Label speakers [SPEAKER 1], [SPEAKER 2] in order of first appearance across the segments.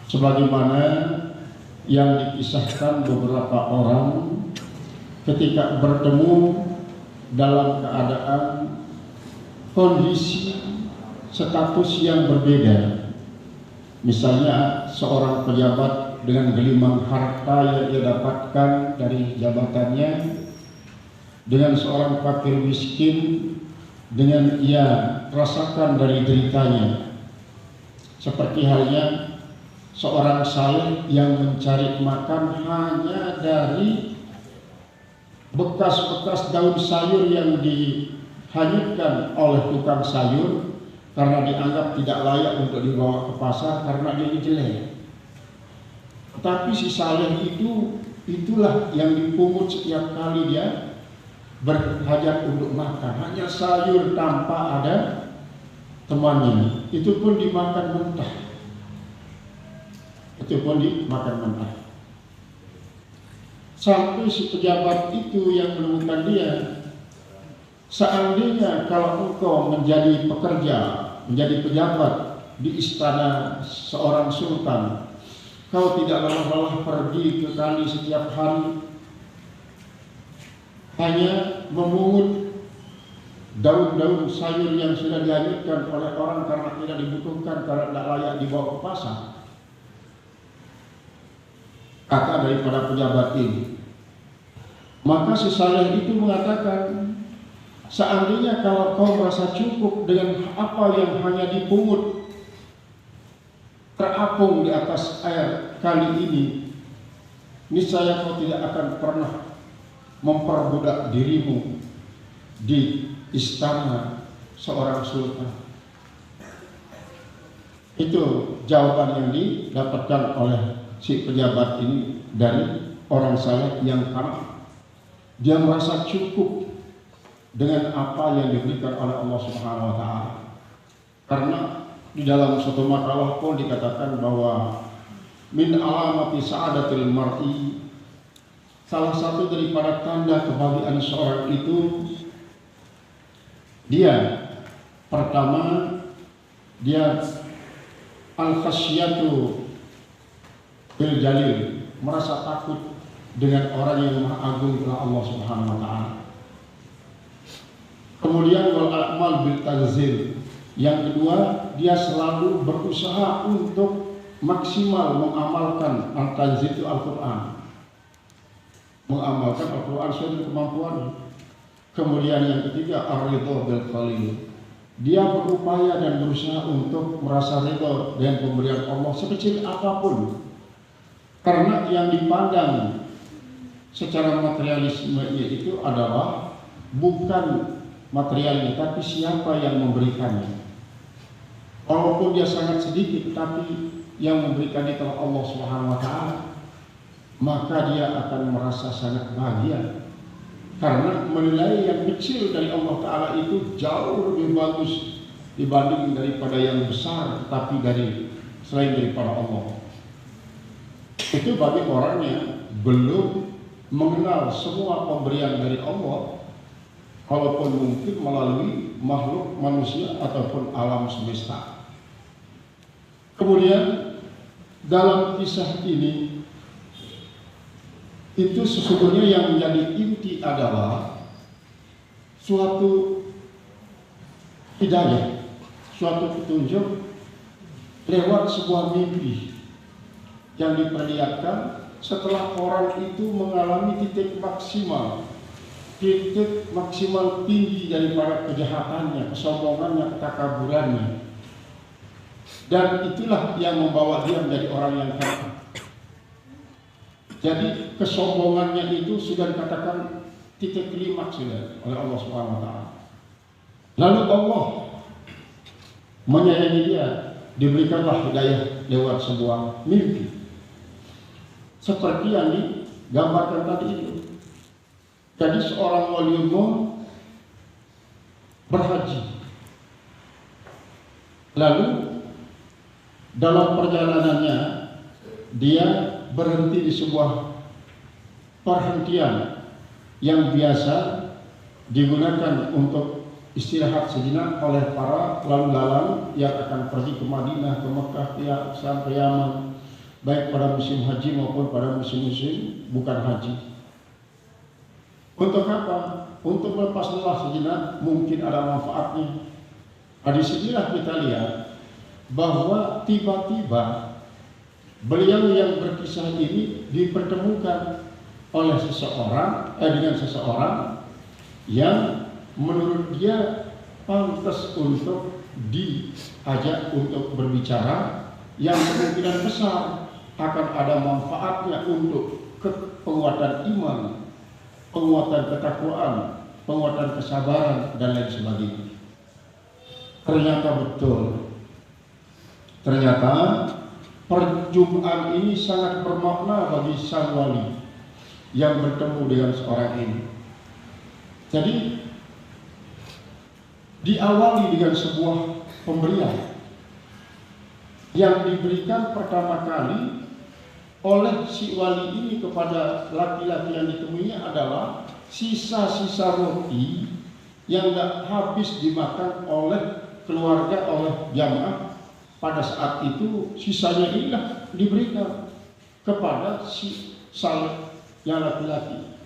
[SPEAKER 1] sebagaimana yang dikisahkan beberapa orang ketika bertemu dalam keadaan kondisi status yang berbeda. Misalnya seorang pejabat dengan gelimang harta yang ia dapatkan dari jabatannya, dengan seorang fakir miskin dengan ia rasakan dari deritanya. Seperti halnya seorang saleh yang mencari makan hanya dari bekas-bekas daun sayur yang dihanyutkan oleh tukang sayur karena dianggap tidak layak untuk dibawa ke pasar karena dia jelek. Tapi si saleh itulah yang dipungut setiap kali dia berhajat untuk makan, hanya sayur tanpa ada temannya, itu pun dimakan mentah. Sampai si pejabat itu yang menemukan dia, seandainya kalau engkau menjadi pekerja, menjadi pejabat di istana seorang sultan, kau tidak lelah-lelah pergi ke kali setiap hari hanya memungut daun-daun sayur yang sudah dihanyutkan oleh orang karena tidak dibutuhkan, karena tidak layak dibawa ke pasar. Kata daripada pejabat ini. Maka si saleh itu mengatakan, seandainya kalau kau merasa cukup dengan apa yang hanya dipungut terapung di atas air kali ini, niscaya kau tidak akan pernah memperbudak dirimu di istana seorang sultan. Itu jawaban yang didapatkan oleh si pejabat ini dari orang saleh yang karena dia merasa cukup dengan apa yang diberikan oleh Allah Subhanahu wa taala. Karena di dalam suatu makalah pun dikatakan bahwa min alamati sa'adatil mar'i, salah satu daripada tanda kebahagiaan seorang itu, dia pertama dia al-khasyatu bil jalil, merasa takut dengan orang yang maha agung adalah Allah Subhanahu wa taala. Kemudian wal a'mal bil tanzil, yang kedua dia selalu berusaha untuk maksimal mengamalkan al-tanzil itu Al-Qur'an, mengamalkan Al-Quran sesuai kemampuan. Kemudian yang ketiga ar-ridha bil qalil, dia berupaya dan berusaha untuk merasa ridha dengan pemberian Allah sekecil apapun, karena yang dipandang secara materialisme itu adalah bukan materialnya tapi siapa yang memberikannya. Walaupun dia sangat sedikit, tapi yang memberikan itu Allah Subhanahu wa taala, maka dia akan merasa sangat bahagia karena menilai yang kecil dari Allah Ta'ala itu jauh lebih bagus dibanding daripada yang besar tapi dari selain daripada Allah. Itu bagi orang yang belum mengenal semua pemberian dari Allah, walaupun mungkin melalui makhluk manusia ataupun alam semesta. Kemudian dalam kisah ini itu sesungguhnya yang menjadi inti adalah suatu hidayah, suatu petunjuk lewat sebuah mimpi yang diperlihatkan setelah orang itu mengalami titik maksimal tinggi daripada kejahatannya, kesombongannya, ketakaburannya, dan itulah yang membawa dia menjadi orang yang kafir. Jadi kesombongannya itu sudah dikatakan titik klimaks sudah oleh Allah Subhanahu wa taala. Lalu Allah menyayangi dia, diberikanlah hidayah lewat sebuah mimpi. Seperti yang digambarkan tadi itu. Jadi seorang waliullah berhaji. Lalu dalam perjalanannya dia berhenti di sebuah perhentian yang biasa digunakan untuk istirahat sejenak oleh para lalu lalang yang akan pergi ke Madinah, ke Mekah, ke Syam, ke Yaman. baik pada musim haji maupun pada musim-musim bukan haji. Untuk apa? Untuk melepas lelah sejenak, mungkin ada manfaatnya. Nah, disinilah kita lihat bahwa tiba-tiba beliau yang berkisah ini dipertemukan oleh dengan seseorang yang menurut dia pantas untuk diajak untuk berbicara, yang kemungkinan besar akan ada manfaatnya untuk penguatan iman, penguatan ketakwaan, penguatan kesabaran, dan lain sebagainya. Ternyata betul. Ternyata perjumpaan ini sangat bermakna bagi sang wali yang bertemu dengan seorang ini. Jadi diawali dengan sebuah pemberian yang diberikan pertama kali oleh si wali ini kepada laki-laki yang ditemuinya adalah sisa-sisa roti yang tidak habis dimakan oleh keluarga, oleh jamaah. Pada saat itu sisanya inilah diberikan kepada si saleh yang laki-laki.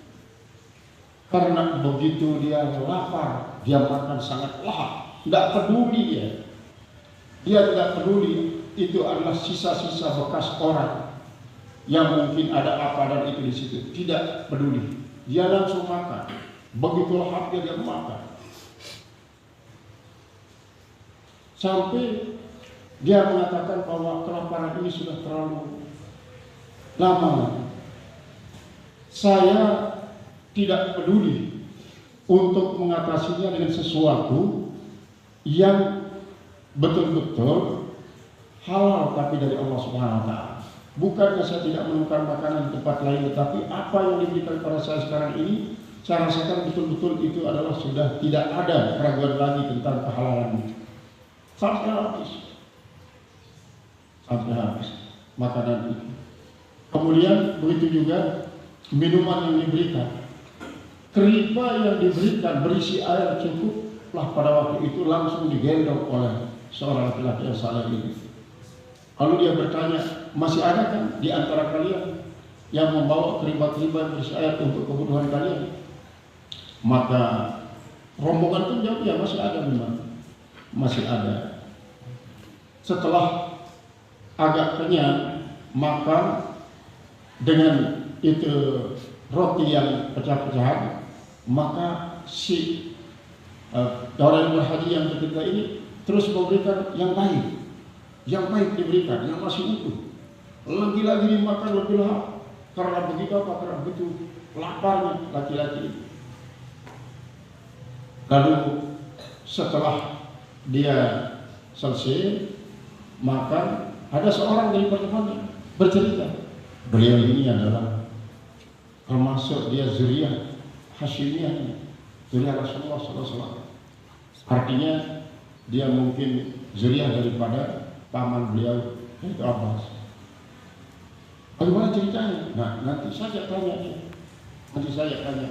[SPEAKER 1] Karena begitu dia lapar, dia makan sangat lahap, tidak peduli dia. Dia tidak peduli itu adalah sisa-sisa bekas orang yang mungkin ada apa dan itu di situ. Tidak peduli, dia langsung makan. Begitu lahapnya dia makan. Sampai dia mengatakan bahwa kelaparan ini sudah terlalu lama. Saya tidak peduli untuk mengatasinya dengan sesuatu yang betul-betul halal tapi dari Allah Subhanahu wa taala. Bukannya saya tidak menemukan makanan di tempat lain, tetapi apa yang diberikan pada saya sekarang ini, saya rasakan betul-betul itu adalah sudah tidak ada keraguan lagi tentang kehalalannya. Sampai habis makanan itu. Kemudian begitu juga minuman yang diberikan. Keripa yang diberikan berisi air cukuplah pada waktu itu langsung digendong oleh seorang laki-laki yang saleh ini. Lalu dia bertanya, masih ada kan di antara kalian yang membawa keripa-keripa yang berisi air untuk kebutuhan kalian? Maka rombongan itu jawab, ya masih ada memang, masih ada. Setelah agak kenyang makan dengan itu roti yang pecah-pecahan, maka si orang yang berhaji yang ketiga ini terus memberikan yang baik diberikan, yang masih utuh. Lagi-lagi dimakan lebih lahap. Karena begitu apa? Karena begitu laparnya laki-laki. Lalu setelah dia selesai makan, ada seorang dari pertemuannya bercerita, beliau ini adalah termasuk dia zuriyah Hasyimiyah, zuriyah Rasulullah SAW. Artinya dia mungkin zuriyah daripada paman beliau, yaitu Abbas. Bagaimana ceritanya? Nah, nanti saya tanya.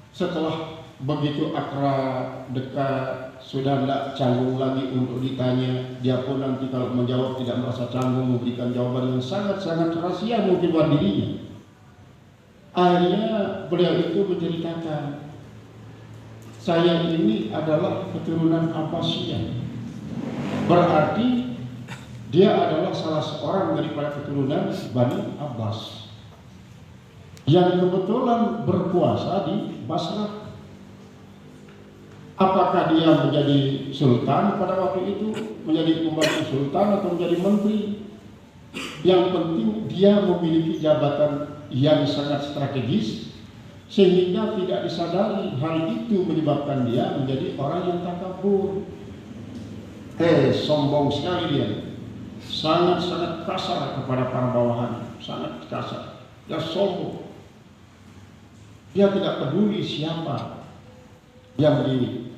[SPEAKER 1] Setelah begitu akrab, dekat, sudah tidak canggung lagi untuk ditanya. Dia pun nanti kalau menjawab tidak merasa canggung, memberikan jawaban yang sangat-sangat rahasia mungkin buat dirinya. Akhirnya beliau itu menceritakan, saya ini adalah keturunan Abbasiyah. Berarti dia adalah salah seorang daripada keturunan Bani Abbas yang kebetulan berkuasa di Basrah. Apakah dia menjadi sultan pada waktu itu, menjadi pembantu sultan atau menjadi menteri? Yang penting dia memiliki jabatan yang sangat strategis sehingga tidak disadari hal itu menyebabkan dia menjadi orang yang takabur. Sombong sekali dia. Sangat-sangat kasar kepada para bawahan, sangat kasar. Dia sombong. Dia tidak peduli siapa yang di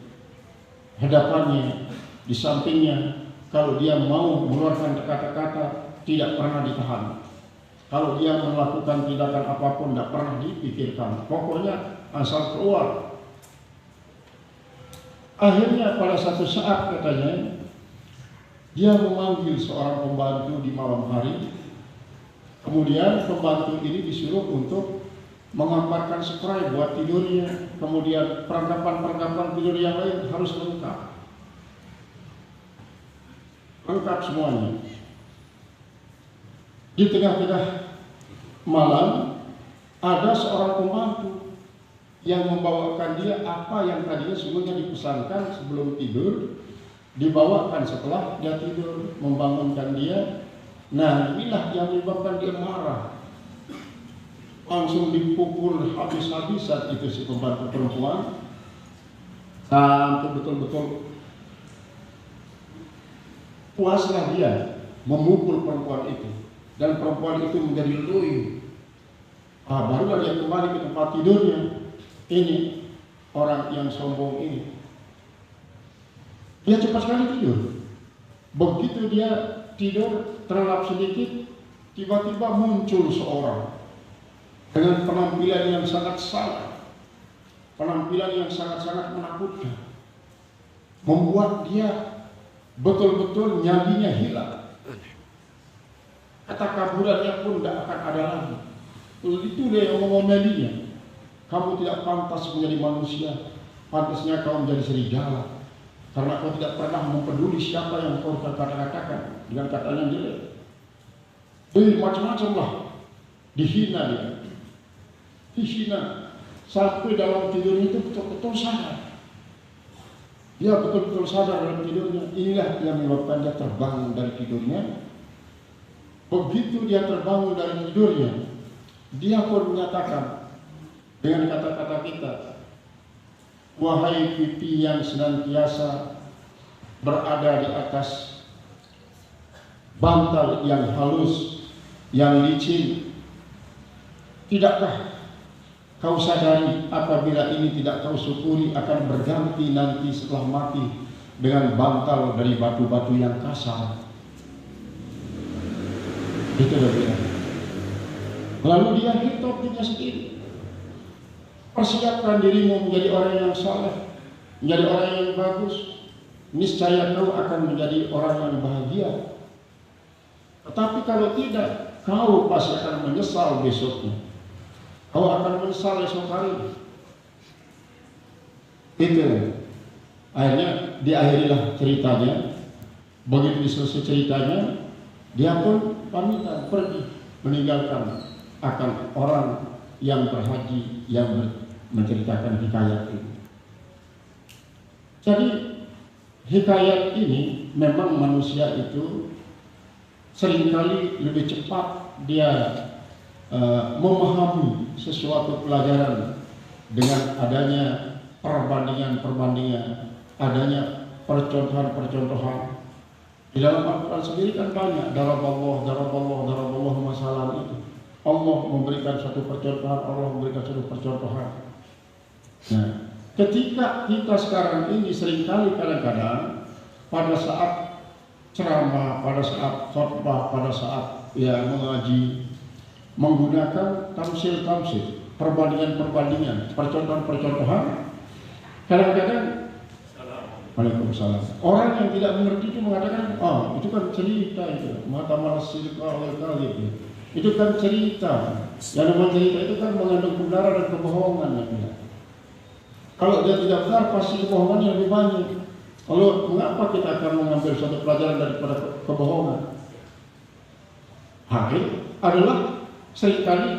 [SPEAKER 1] hadapannya, di sampingnya. Kalau dia mau mengeluarkan kata-kata, tidak pernah ditahan. Kalau dia melakukan tindakan apapun, tidak pernah dipikirkan. Pokoknya asal keluar. Akhirnya pada satu saat katanya, dia memanggil seorang pembantu di malam hari, Kemudian pembantu ini disuruh untuk mengamparkan spray buat tidurnya. Kemudian perlengkapan tidur yang lain harus lengkap. Lengkap semuanya. Di tengah-tengah malam ada seorang pembantu yang membawakan dia apa yang tadinya semuanya dipesankan sebelum tidur, dibawakan setelah dia tidur, membangunkan dia. Nah, inilah yang menyebabkan dia marah. Langsung dipukul habis-habisan itu si pembantu perempuan, sampai betul-betul puaslah dia memukul perempuan itu, dan perempuan itu menjadi loyo. Barulah dia kembali ke tempat tidurnya. Ini orang yang sombong ini, dia cepat sekali tidur. Begitu dia tidur terlelap sedikit, tiba-tiba muncul seorang dengan penampilan yang sangat salah, penampilan yang sangat-sangat menakutkan, membuat dia betul-betul nyalinya hilang. Kata kaburannya pun tidak akan ada lagi. Itu dia yang mengomelinya. Kamu tidak pantas menjadi manusia, pantasnya kau menjadi serigala, karena kau tidak pernah mempeduli siapa yang kau katakan dengan kata yang jelek. Macam-macam lah, dihina dia, dihina sampai dalam tidurnya itu betul-betul sadar. Dia betul-betul sadar dalam tidurnya. Inilah yang menyebabkan dia terbangun dari tidurnya. Begitu dia terbangun dari tidurnya, dia pun menyatakan dengan kata-kata kita, wahai pipi yang senantiasa berada di atas bantal yang halus, yang licin, tidakkah kau sadari apabila ini tidak kau syukuri akan berganti nanti setelah mati dengan bantal dari batu-batu yang kasar. Itu berbeda. Lalu dia hitop dirinya sendiri. Persiapkan dirimu menjadi orang yang saleh, menjadi orang yang bagus. Niscaya kau akan menjadi orang yang bahagia. Tetapi kalau tidak, kau pasti akan menyesal besoknya. Kau akan menyesal esok hari. Itu. Akhirnya diakhirilah ceritanya. Begitu selesai ceritanya, dia pun pamitan pergi meninggalkan akan orang yang berhaji yang menceritakan hikayat ini. Jadi hikayat ini memang manusia itu seringkali lebih cepat dia memahami sesuatu pelajaran dengan adanya perbandingan-perbandingan, adanya percontohan-percontohan. Di dalam Al-Quran sendiri kan banyak daraballah masalah itu. Allah memberikan satu percontohan, Allah memberikan satu percontohan. Nah, ketika kita sekarang ini seringkali kadang-kadang pada saat ceramah, pada saat khotbah, pada saat mengaji, menggunakan tamsil-tamsil, perbandingan-perbandingan, percontohan-percontohan, kadang-kadang Waalaikumsalam. Orang yang tidak mengerti itu mengatakan, itu kan cerita itu, mata malas silka oleh kali itu. Itu kan cerita. Yang namanya cerita itu kan mengandung kebenaran dan kebohongan. Kalau dia tidak benar, pasti kebohongannya lebih banyak. Lalu mengapa kita akan mengambil suatu pelajaran daripada kebohongan? Hal adalah seringkali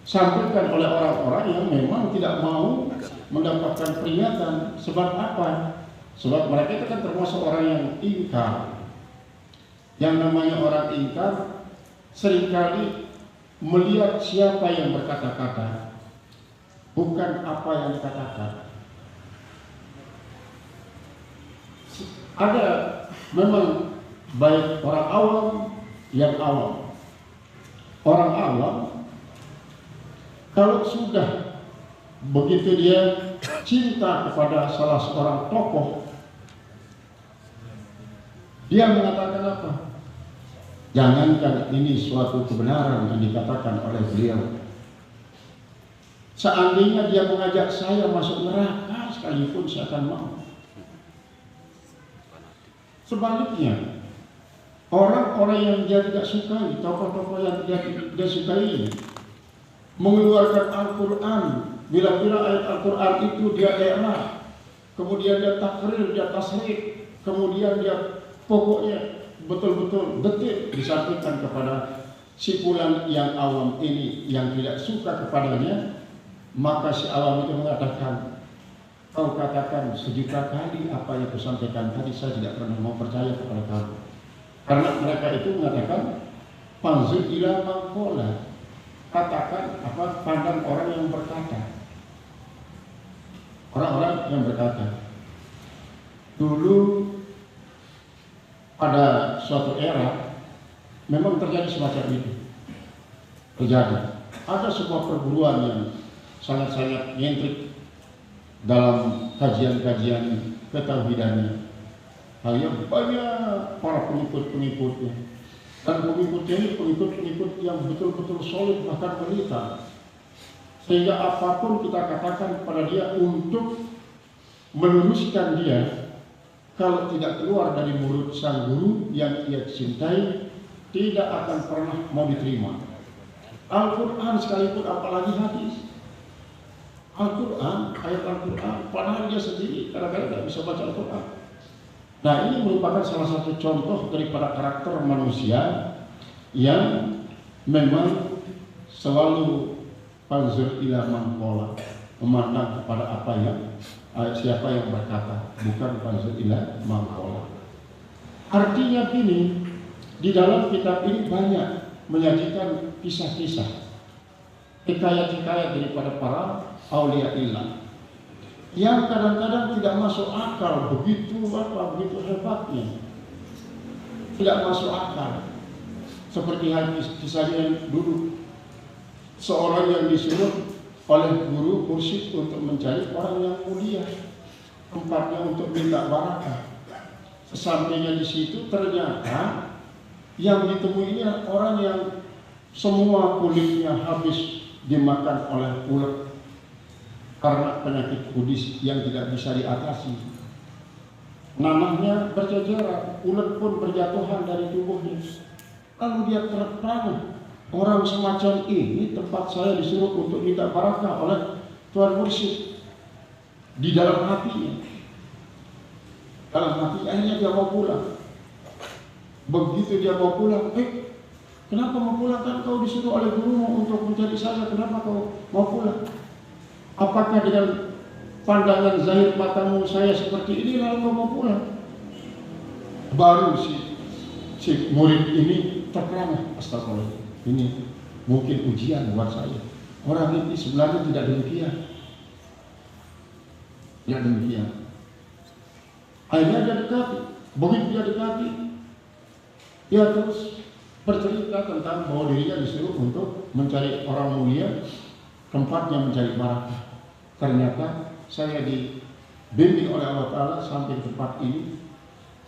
[SPEAKER 1] disampaikan oleh orang-orang yang memang tidak mau mendapatkan peringatan. Sebab apa? Sebab mereka itu kan termasuk orang yang ingkar. Yang namanya orang ingkar seringkali melihat siapa yang berkata-kata, bukan apa yang dikatakan. Ada memang baik orang awam yang awam. Orang awam kalau sudah begitu dia cinta kepada salah seorang tokoh, dia mengatakan apa? Jangankan ini suatu kebenaran yang dikatakan oleh beliau. Seandainya dia mengajak saya masuk neraka sekalipun saya akan mau. Sebaliknya, Orang-orang yang dia tidak sukai, tokoh-tokoh yang dia sukai, mengeluarkan Al-Quran, bila-bila ayat Al-Quran itu dia i'rab, kemudian dia takrir, dia tasrif, kemudian dia pokoknya betul-betul detil disampaikan kepada si fulan yang awam ini yang tidak suka kepadanya, maka si awam itu mengatakan, kau katakan 1.000 kali apa yang kusampaikan tadi, saya tidak pernah mau percaya kepada kamu. Karena mereka itu mengatakan panzul ila maqala, katakan apa, pandang orang yang berkata. Orang-orang yang berkata. Dulu pada suatu era memang terjadi semacam itu. Terjadi. Ada sebuah perguruan yang sangat-sangat nyentrik dalam kajian-kajian ketauhidannya. Hanya banyak para pengikut-pengikutnya. Dan pengikutnya ini pengikut-pengikut yang betul-betul solid, bahkan melita. Sehingga apapun kita katakan kepada dia untuk meluruskan dia, kalau tidak keluar dari mulut sang guru yang ia cintai, tidak akan pernah mau diterima. Al-Quran sekalipun, apalagi hadis. Al-Quran, ayat Al-Quran, padahal dia sendiri kadang-kadang tidak bisa baca Al-Quran. Nah, ini merupakan salah satu contoh daripada karakter manusia yang memang selalu panzur ila maqala, memandang kepada apa yang siapa yang berkata, bukan panzur ila maqala. Artinya gini, di dalam kitab ini banyak menyajikan kisah-kisah, hikayat-hikayat daripada para aulia illah yang kadang-kadang tidak masuk akal, begitu hebatnya, tidak masuk akal. Seperti kisahnya yang dulu, seorang yang disuruh oleh guru mursyid untuk mencari orang yang mulia, tempatnya untuk minta barakah. Sesampainya di situ ternyata yang ditemui ini orang yang semua kulitnya habis dimakan oleh ulat karena penyakit kudis yang tidak bisa diatasi. Nanahnya berceceran, ulat pun berjatuhan dari tubuhnya. Lalu dia terperangah, orang semacam ini tempat saya disuruh untuk minta barakah oleh Tuan Mursyid. Di dalam hatinya, akhirnya dia mau pulang. Begitu dia mau pulang, kenapa mau pulang? Kan kau disuruh oleh gurumu untuk mencari saya, kenapa kau mau pulang? Apakah dengan pandangan zahir matamu saya seperti ini lalu kau mau pulang? Baru si murid ini terperangah, astagfirullah, ini mungkin ujian buat saya. Orang ini sebenarnya tidak demikian. Tidak demikian. Akhirnya dia dekati. Begitu dia dekati, dia terus bercerita tentang bahwa dirinya disuruh untuk mencari orang mulia, tempatnya mencari barakah. Ternyata saya dibimbing oleh Allah Ta'ala sampai tempat ini.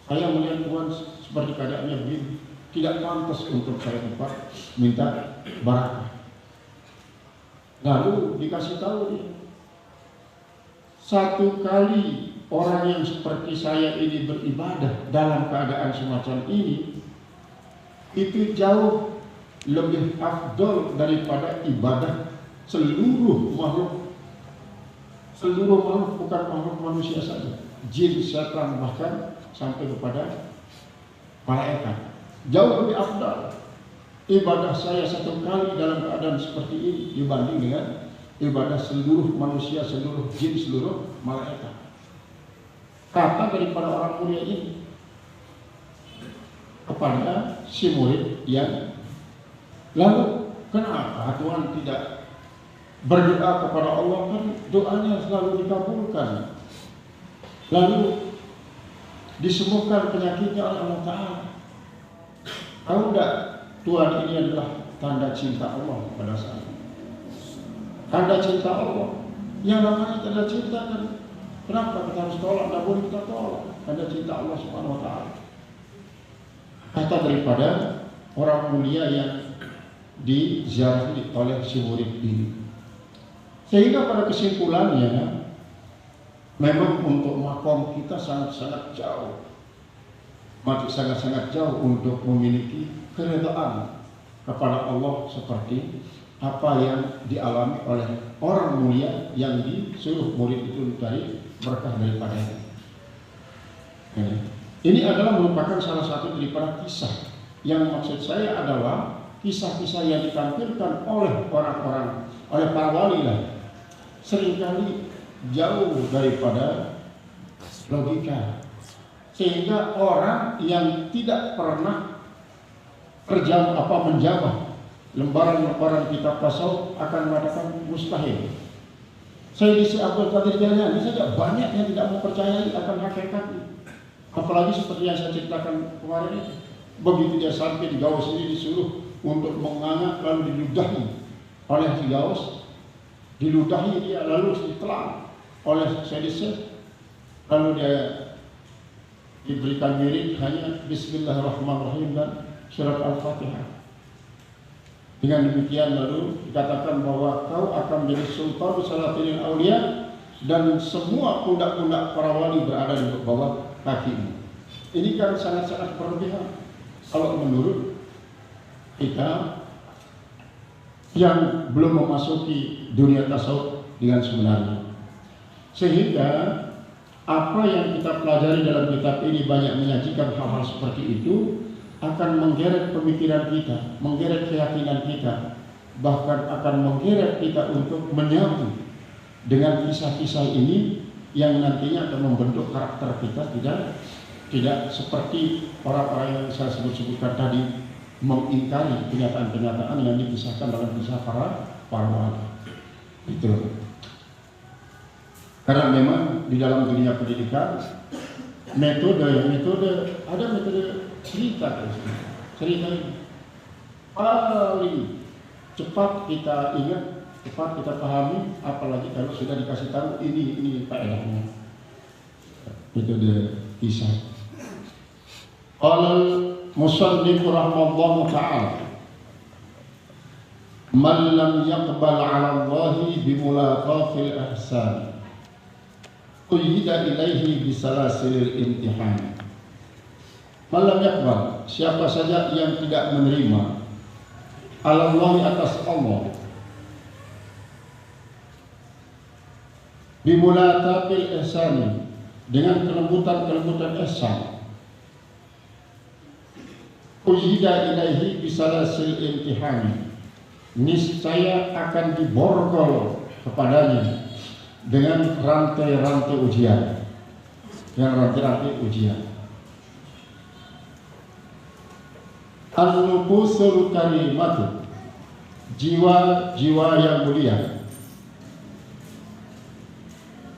[SPEAKER 1] Saya melihat Tuhan seperti keadaannya begini, tidak pantas untuk saya tempat minta barakah. Lalu dikasih tahu dia, satu kali orang yang seperti saya ini beribadah dalam keadaan semacam ini, itu jauh lebih afdol daripada ibadah seluruh makhluk. Seluruh makhluk, bukan makhluk manusia saja, jin, setan, bahkan sampai kepada malaikat. Jauh lebih afdal ibadah saya satu kali dalam keadaan seperti ini dibanding dengan ibadah seluruh manusia, seluruh jin, seluruh malaikat. Kata daripada orang mulia ini kepada si murid yang lalu, kenapa Tuhan tidak berdoa kepada Allah? Kan doanya selalu dikabulkan, lalu disembuhkan penyakitnya oleh Allah Ta'ala. Tahu tidak, Tuhan ini adalah tanda cinta Allah pada saat ini. Tanda cinta Allah. Yang namanya tanda cinta kan, kenapa kita harus tolak? Tidak boleh kita tolak. Tanda cinta Allah Subhanahu Wa Ta'ala. Kata daripada orang mulia yang diziarahi oleh si murid ini. Sehingga pada kesimpulannya, memang untuk makom kita sangat-sangat jauh. masih sangat-sangat jauh untuk memiliki keredaan kepada Allah seperti apa yang dialami oleh orang mulia yang disuruh murid itu dari berkah daripadanya. Ini adalah merupakan salah satu daripada kisah. Yang maksud saya adalah kisah-kisah yang ditampilkan oleh orang-orang, oleh para wali lah, seringkali jauh daripada logika, sehingga orang yang tidak pernah menjamah lembaran-lembaran kitab tasawuf akan mengatakan mustahil. Sayyidi Abdul Qadir Jailani saja banyak yang tidak mempercayai akan hakikatnya. Apalagi seperti yang saya ceritakan kemarin itu, begitu dia sampai di Gaus ini disuruh untuk mengangkat lalu diludahi oleh si Gaus, diludahi dia lalu ditelan oleh Sayyidi, lalu dia diberikan wirid hanya Bismillahirrahmanirrahim dan surat Al-Fatihah. Dengan demikian lalu dikatakan bahwa kau akan menjadi sultan salatinil aulia dan semua pundak-pundak para wali berada di bawah kakimu. Ini kan sangat-sangat berlebihan kalau menurut kita yang belum memasuki dunia tasawuf dengan sebenarnya. Sehingga apa yang kita pelajari dalam kitab ini banyak menyajikan hal-hal seperti itu akan menggeret pemikiran kita, menggeret keyakinan kita, bahkan akan menggeret kita untuk menyatu dengan kisah-kisah ini yang nantinya akan membentuk karakter kita tidak seperti orang-orang yang saya sebutkan tadi mengingkari kenyataan-kenyataan yang dikisahkan dalam kisah para wali. Itu. Karena memang di dalam dunia pendidikan ada metode cerita ini paling cepat kita ingat, cepat kita pahami, apalagi kalau sudah dikasih tahu ini faedahnya. Metode kisah. Al-Musannif rahimahullah ta'ala, man lam yaqbal 'ala Allahi bimulaqatil ihsan quyida ilaihi bisalasilil imtihan. Malam yakbar, siapa saja yang tidak menerima Allahi atas Allah bimulatabil ihsani, dengan kelembutan ihsan, ujida ilaihi bisalasil imtihani, niscaya akan diborgol kepadanya dengan rantai-rantai ujian. An-nufusul karimatu, jiwa-jiwa yang mulia,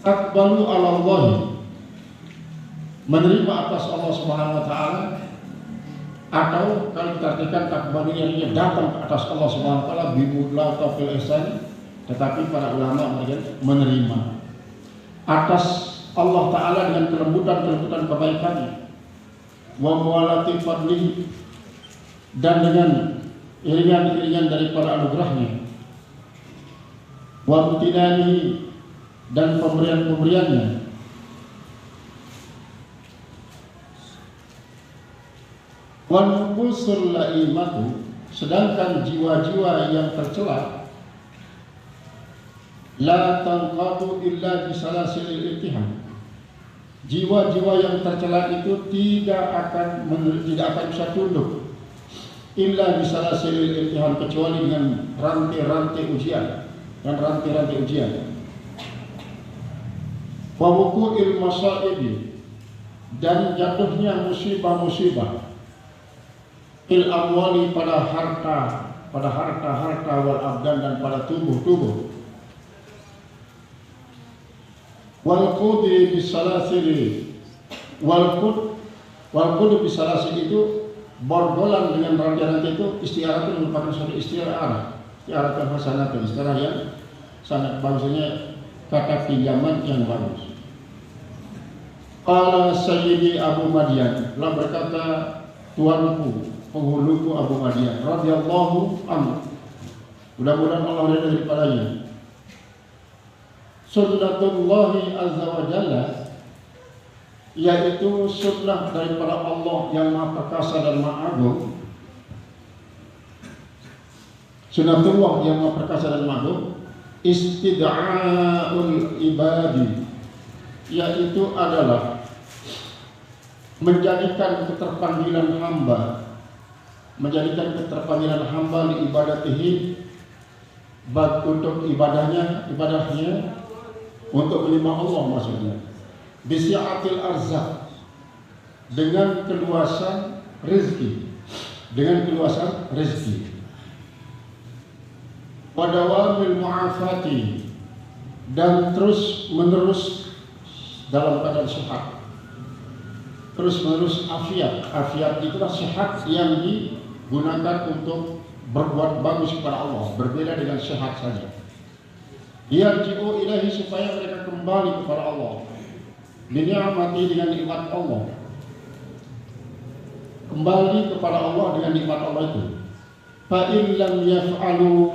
[SPEAKER 1] takbalu ala Allah, menerima atas Allah Subhanahu wa taala, atau kalau diartikan takbalu yang datang atas Allah Subhanahu wa taala bimula fil ihsan, tetapi para ulama menerima atas Allah taala dengan kelembutan kebaikannya, wa muwalati fadlihi, dan dengan iringan-iringan daripada anugerahnya, wa imtinanihi, dan pemberian-pemberiannya, wa nufusul laimatu, sedangkan jiwa-jiwa yang tercela la tanqatu illa bisalasilil imtihan, jiwa-jiwa yang tercela itu tidak akan bisa tunduk illa bisalasilil imtihan, kecuali dengan rantai-rantai ujian wa wuqu'il masaibi, dan jatuhnya musibah-musibah, il amwali, pada harta wal abdan, dan pada tubuh, wal qudi bisalasili, wal qud bisalasili itu borgolan dengan rantai-rantai itu. Istiarah itu merupakan suatu istiarah hasanah, istilah yang sangat bagusnya, kata pinjaman yang bagus. Qala Sayyidi Abu Madian, telah berkata tuanku, penghuluku Abu Madian radhiyallahu anhu, mudah-mudahan Allah ridha daripadanya, sunnatullahi azza wa jalla, yaitu sunnah daripada Allah yang Maha Perkasa dan Maha Agung, sunnatullah yang Maha Perkasa dan Maha Agung, istid'aul ibadi, yaitu adalah menjadikan keterpanggilan hamba, li ibadatihi, untuk ibadahnya untuk menerima Allah, maksudnya bisi'atil arzak, dengan keluasan rezeki, wadawamil mu'afati, dan terus menerus dalam keadaan sehat, terus menerus afiat itulah sehat yang digunakan untuk berbuat bagus kepada Allah, berbeda dengan sehat saja. Yarji'u ilahi, supaya mereka kembali kepada Allah, bini'amati, dengan nikmat Allah, kembali kepada Allah dengan nikmat Allah itu. Fa in lam yaf'alu,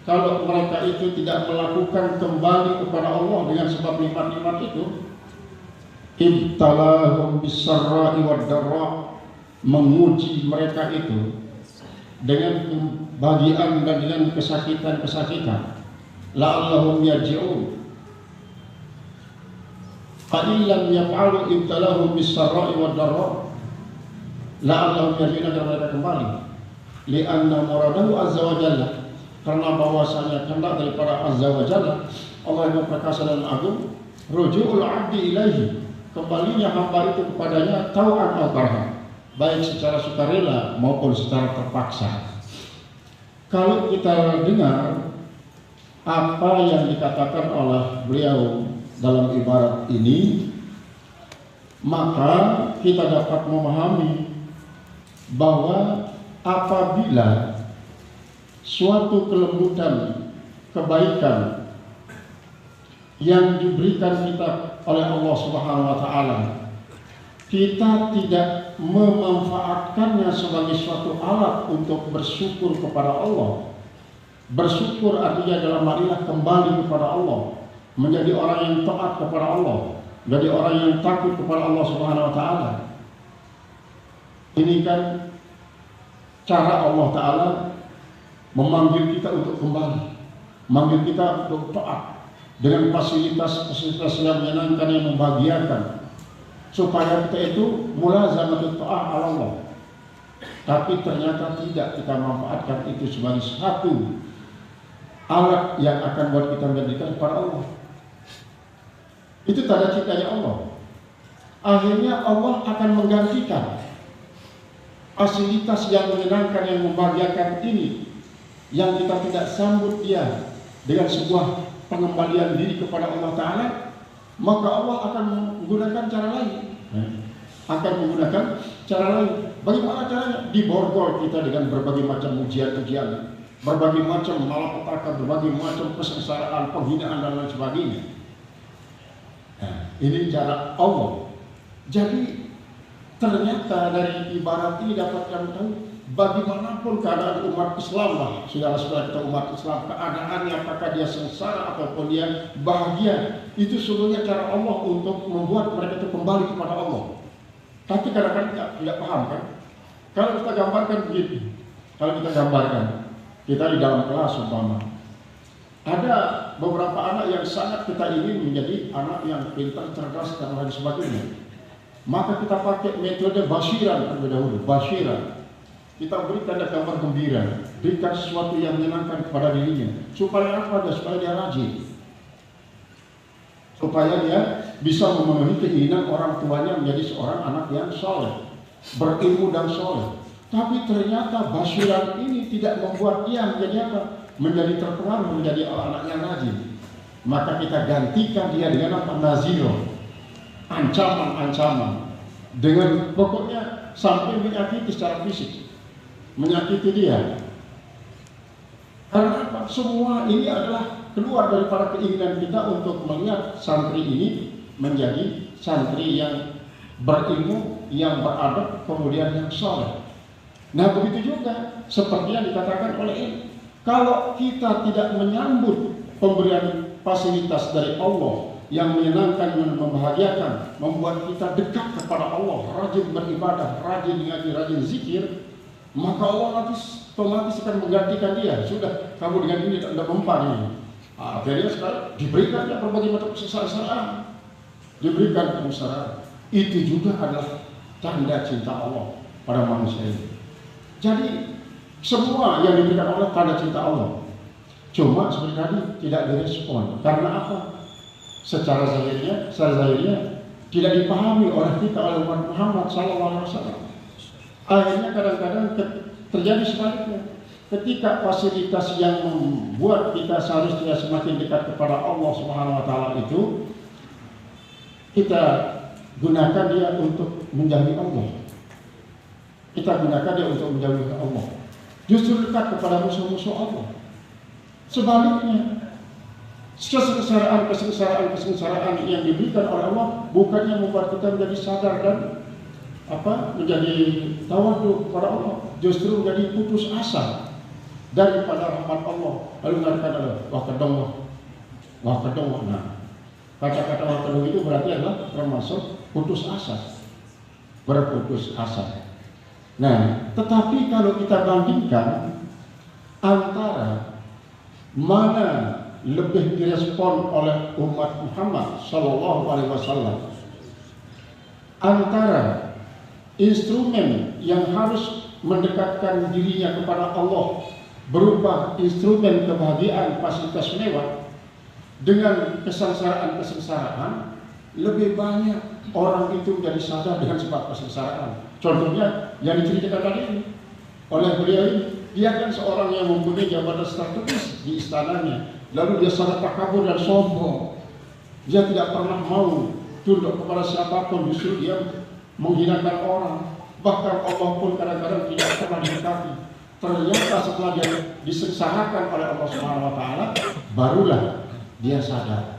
[SPEAKER 1] kalau mereka itu tidak melakukan kembali kepada Allah dengan sebab nikmat-nikmat itu, ibtalahum bisarra'i wad darra, menguji mereka itu dengan kebahagiaan dan dengan kesakitan, la'allahum yarji'un. Fa in lam yaf'alu ibtalahum bisarra'i wad darra la'allahum yarji'un, agar mereka kembali. Li'anna muradahu azza wa jalla, karena bahwasanya kehendak daripada azza wa jalla, Allah yang perkasa dan agung, ruju'ul abdi ilaihi, kembalinya hamba itu kepadanya, tau'an al-karha, baik secara sukarela maupun secara terpaksa. Kalau kita dengar apa yang dikatakan oleh beliau dalam ibarat ini, maka kita dapat memahami bahwa apabila suatu kelembutan, kebaikan yang diberikan kita oleh Allah Subhanahu wa taala, kita tidak memanfaatkannya sebagai suatu alat untuk bersyukur kepada Allah. Bersyukur artinya dalam marilah kembali kepada Allah, menjadi orang yang taat kepada Allah, menjadi orang yang takut kepada Allah Subhanahu wa taala. Ini kan cara Allah Ta'ala memanggil kita untuk kembali, memanggil kita untuk taat dengan fasilitas yang menyenangkan, yang membahagiakan, supaya kita itu mulazamatul ta'ah ala Allah. Tapi ternyata tidak kita manfaatkan itu sebagai satu alat yang akan buat kita menjadikan kepada Allah. Itu tanda cintanya Allah. Akhirnya Allah akan menggantikan fasilitas yang menyenangkan, yang membahagiakan ini, yang kita tidak sambut dia dengan sebuah pengembalian diri kepada Allah Ta'ala, maka Allah akan menggunakan cara lain. Bagaimana caranya? Diborgol kita dengan berbagai macam ujian-ujian, berbagai macam malapetaka, berbagai macam kesengsaraan, penghinaan, dan lain sebagainya. Ini cara Allah. Jadi ternyata dari ibarat ini dapat kami tahu, bagaimanapun keadaan umat Islam, saudara-saudara kita umat Islam, keadaannya apakah dia sengsara ataupun dia bahagia, itu sebenarnya cara Allah untuk membuat mereka itu kembali kepada Allah. Tapi kadang-kadang tidak paham kan? Kalau kita gambarkan begitu, kita di dalam kelas umpama, ada beberapa anak yang sangat kita ingin menjadi anak yang pintar, cerdas, dan lain sebagainya. Maka kita pakai metode basyiran terlebih dahulu. Basyiran, kita beri tanda gambar gembira, berikan sesuatu yang menyenangkan kepada dirinya. Supaya apa? Supaya dia rajin, supaya dia bisa memenuhi keinginan orang tuanya menjadi seorang anak yang soleh, berilmu dan soleh. Tapi ternyata basyiran ini tidak membuat dia menjadi apa? Menjadi terpengaruh, menjadi anak yang rajin. Maka kita gantikan dia dengan apa? Naziro, ancaman-ancaman, dengan pokoknya sampai menyakiti secara fisik, menyakiti dia. Karena apa? Semua ini adalah keluar daripada keinginan kita untuk melihat santri ini menjadi santri yang berilmu, yang beradab, kemudian yang soleh. Nah begitu juga seperti yang dikatakan oleh ini, kalau kita tidak menyambut pemberian fasilitas dari Allah yang menyenangkan dan membahagiakan, membuat kita dekat kepada Allah, rajin beribadah, rajin ngaji, rajin zikir, maka Allah nanti otomatis akan menggantikan dia. Sudah, kamu dengan ini tidak mempan ini. Akhirnya sekarang diberikan berbagai macam kesengsaraan, diberikan kemusaraan. Itu juga adalah tanda cinta Allah pada manusia ini. Jadi semua yang diberikan Allah tanda cinta Allah. Cuma seperti tadi tidak direspon. Karena apa? Secara zahirnya tidak dipahami oleh kita, oleh umat Muhammad SAW. Akhirnya kadang-kadang terjadi sebaliknya. Ketika fasilitas yang membuat kita seharusnya semakin dekat kepada Allah Subhanahu wa taala itu kita gunakan dia untuk menjauhi Allah. Kita gunakan dia untuk menjauhi Allah. Justru dekat kepada musuh-musuh Allah. Sebaliknya, kesengsaraan yang diberikan oleh Allah bukannya membuat kita menjadi sadar dan menjadi tawadhu kepada Allah, justru menjadi putus asa daripada rahmat Allah. Lalu mengatakan wah kedong. Nah, kata-kata wah kedong itu berarti adalah termasuk putus asa, berputus asa. Nah, tetapi kalau kita bandingkan antara mana lebih direspon oleh umat Muhammad Sallallahu Alaihi Wasallam, antara instrumen yang harus mendekatkan dirinya kepada Allah berupa instrumen kebahagiaan, fasilitas mewah, dengan kesengsaraan, lebih banyak orang itu menjadi sadar dengan sebab kesengsaraan. Contohnya yang diceritakan tadi oleh beliau ini, dia kan seorang yang mempunyai jabatan strategis di istananya, lalu dia sangat takabur dan sombong. Dia tidak pernah mau tunduk kepada siapapun, justru dia menghinakan orang. Bahkan Allah pun kadang-kadang tidak pernah didekati. Ternyata setelah dia disengsarakan oleh Allah Subhanahu wa taala, barulah dia sadar.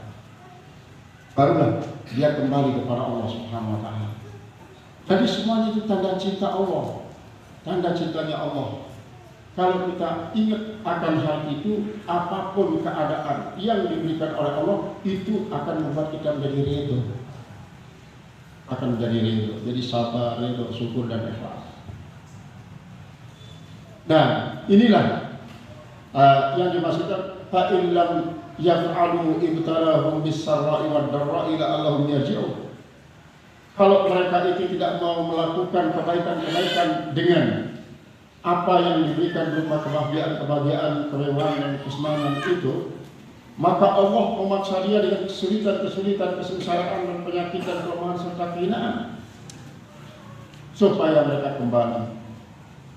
[SPEAKER 1] Barulah dia kembali kepada Allah Subhanahu wa taala. Jadi semuanya itu tanda cinta Allah, tanda cintanya Allah. Kalau kita ingat akan hal itu, apapun keadaan yang diberikan oleh Allah itu akan membuat kita menjadi ridho, akan menjadi ridho, jadi sabar, ridho, syukur dan ikhlas. Nah, inilah yang dimaksudkan fa illam yaf'alu ibtalahum bis-sarra'i wad-dharra'i la'allahum yarji'un. Kalau mereka itu tidak mau melakukan kebaikan-kebaikan dengan apa yang diberikan berupa kebahagiaan, kemewahan dan kesenangan itu, maka Allah memaksa dia dengan kesulitan, kesengsaraan dan penyakit dan kelemahan serta kehinaan supaya mereka kembali.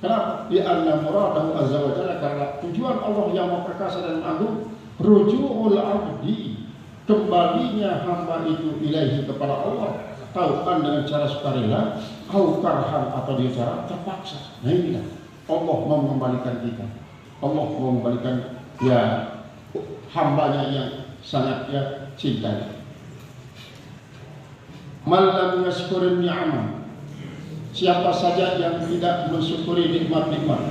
[SPEAKER 1] Kenapa? Li'anna muradahu azza wa jalla, karena tujuan Allah yang maha perkasa dan agung, ruju'ul abdi, kembalinya hamba itu ilaihi kepada Allah, tau'an dengan cara sukarela, au karhan atau dengan cara terpaksa. Nah inilah Allah mau mengembalikan kita. Allah mau mengembalikan hambanya yang sangat cintai. Man lam yashkurin ni'amah, siapa saja yang tidak mensyukuri nikmat-nikmat,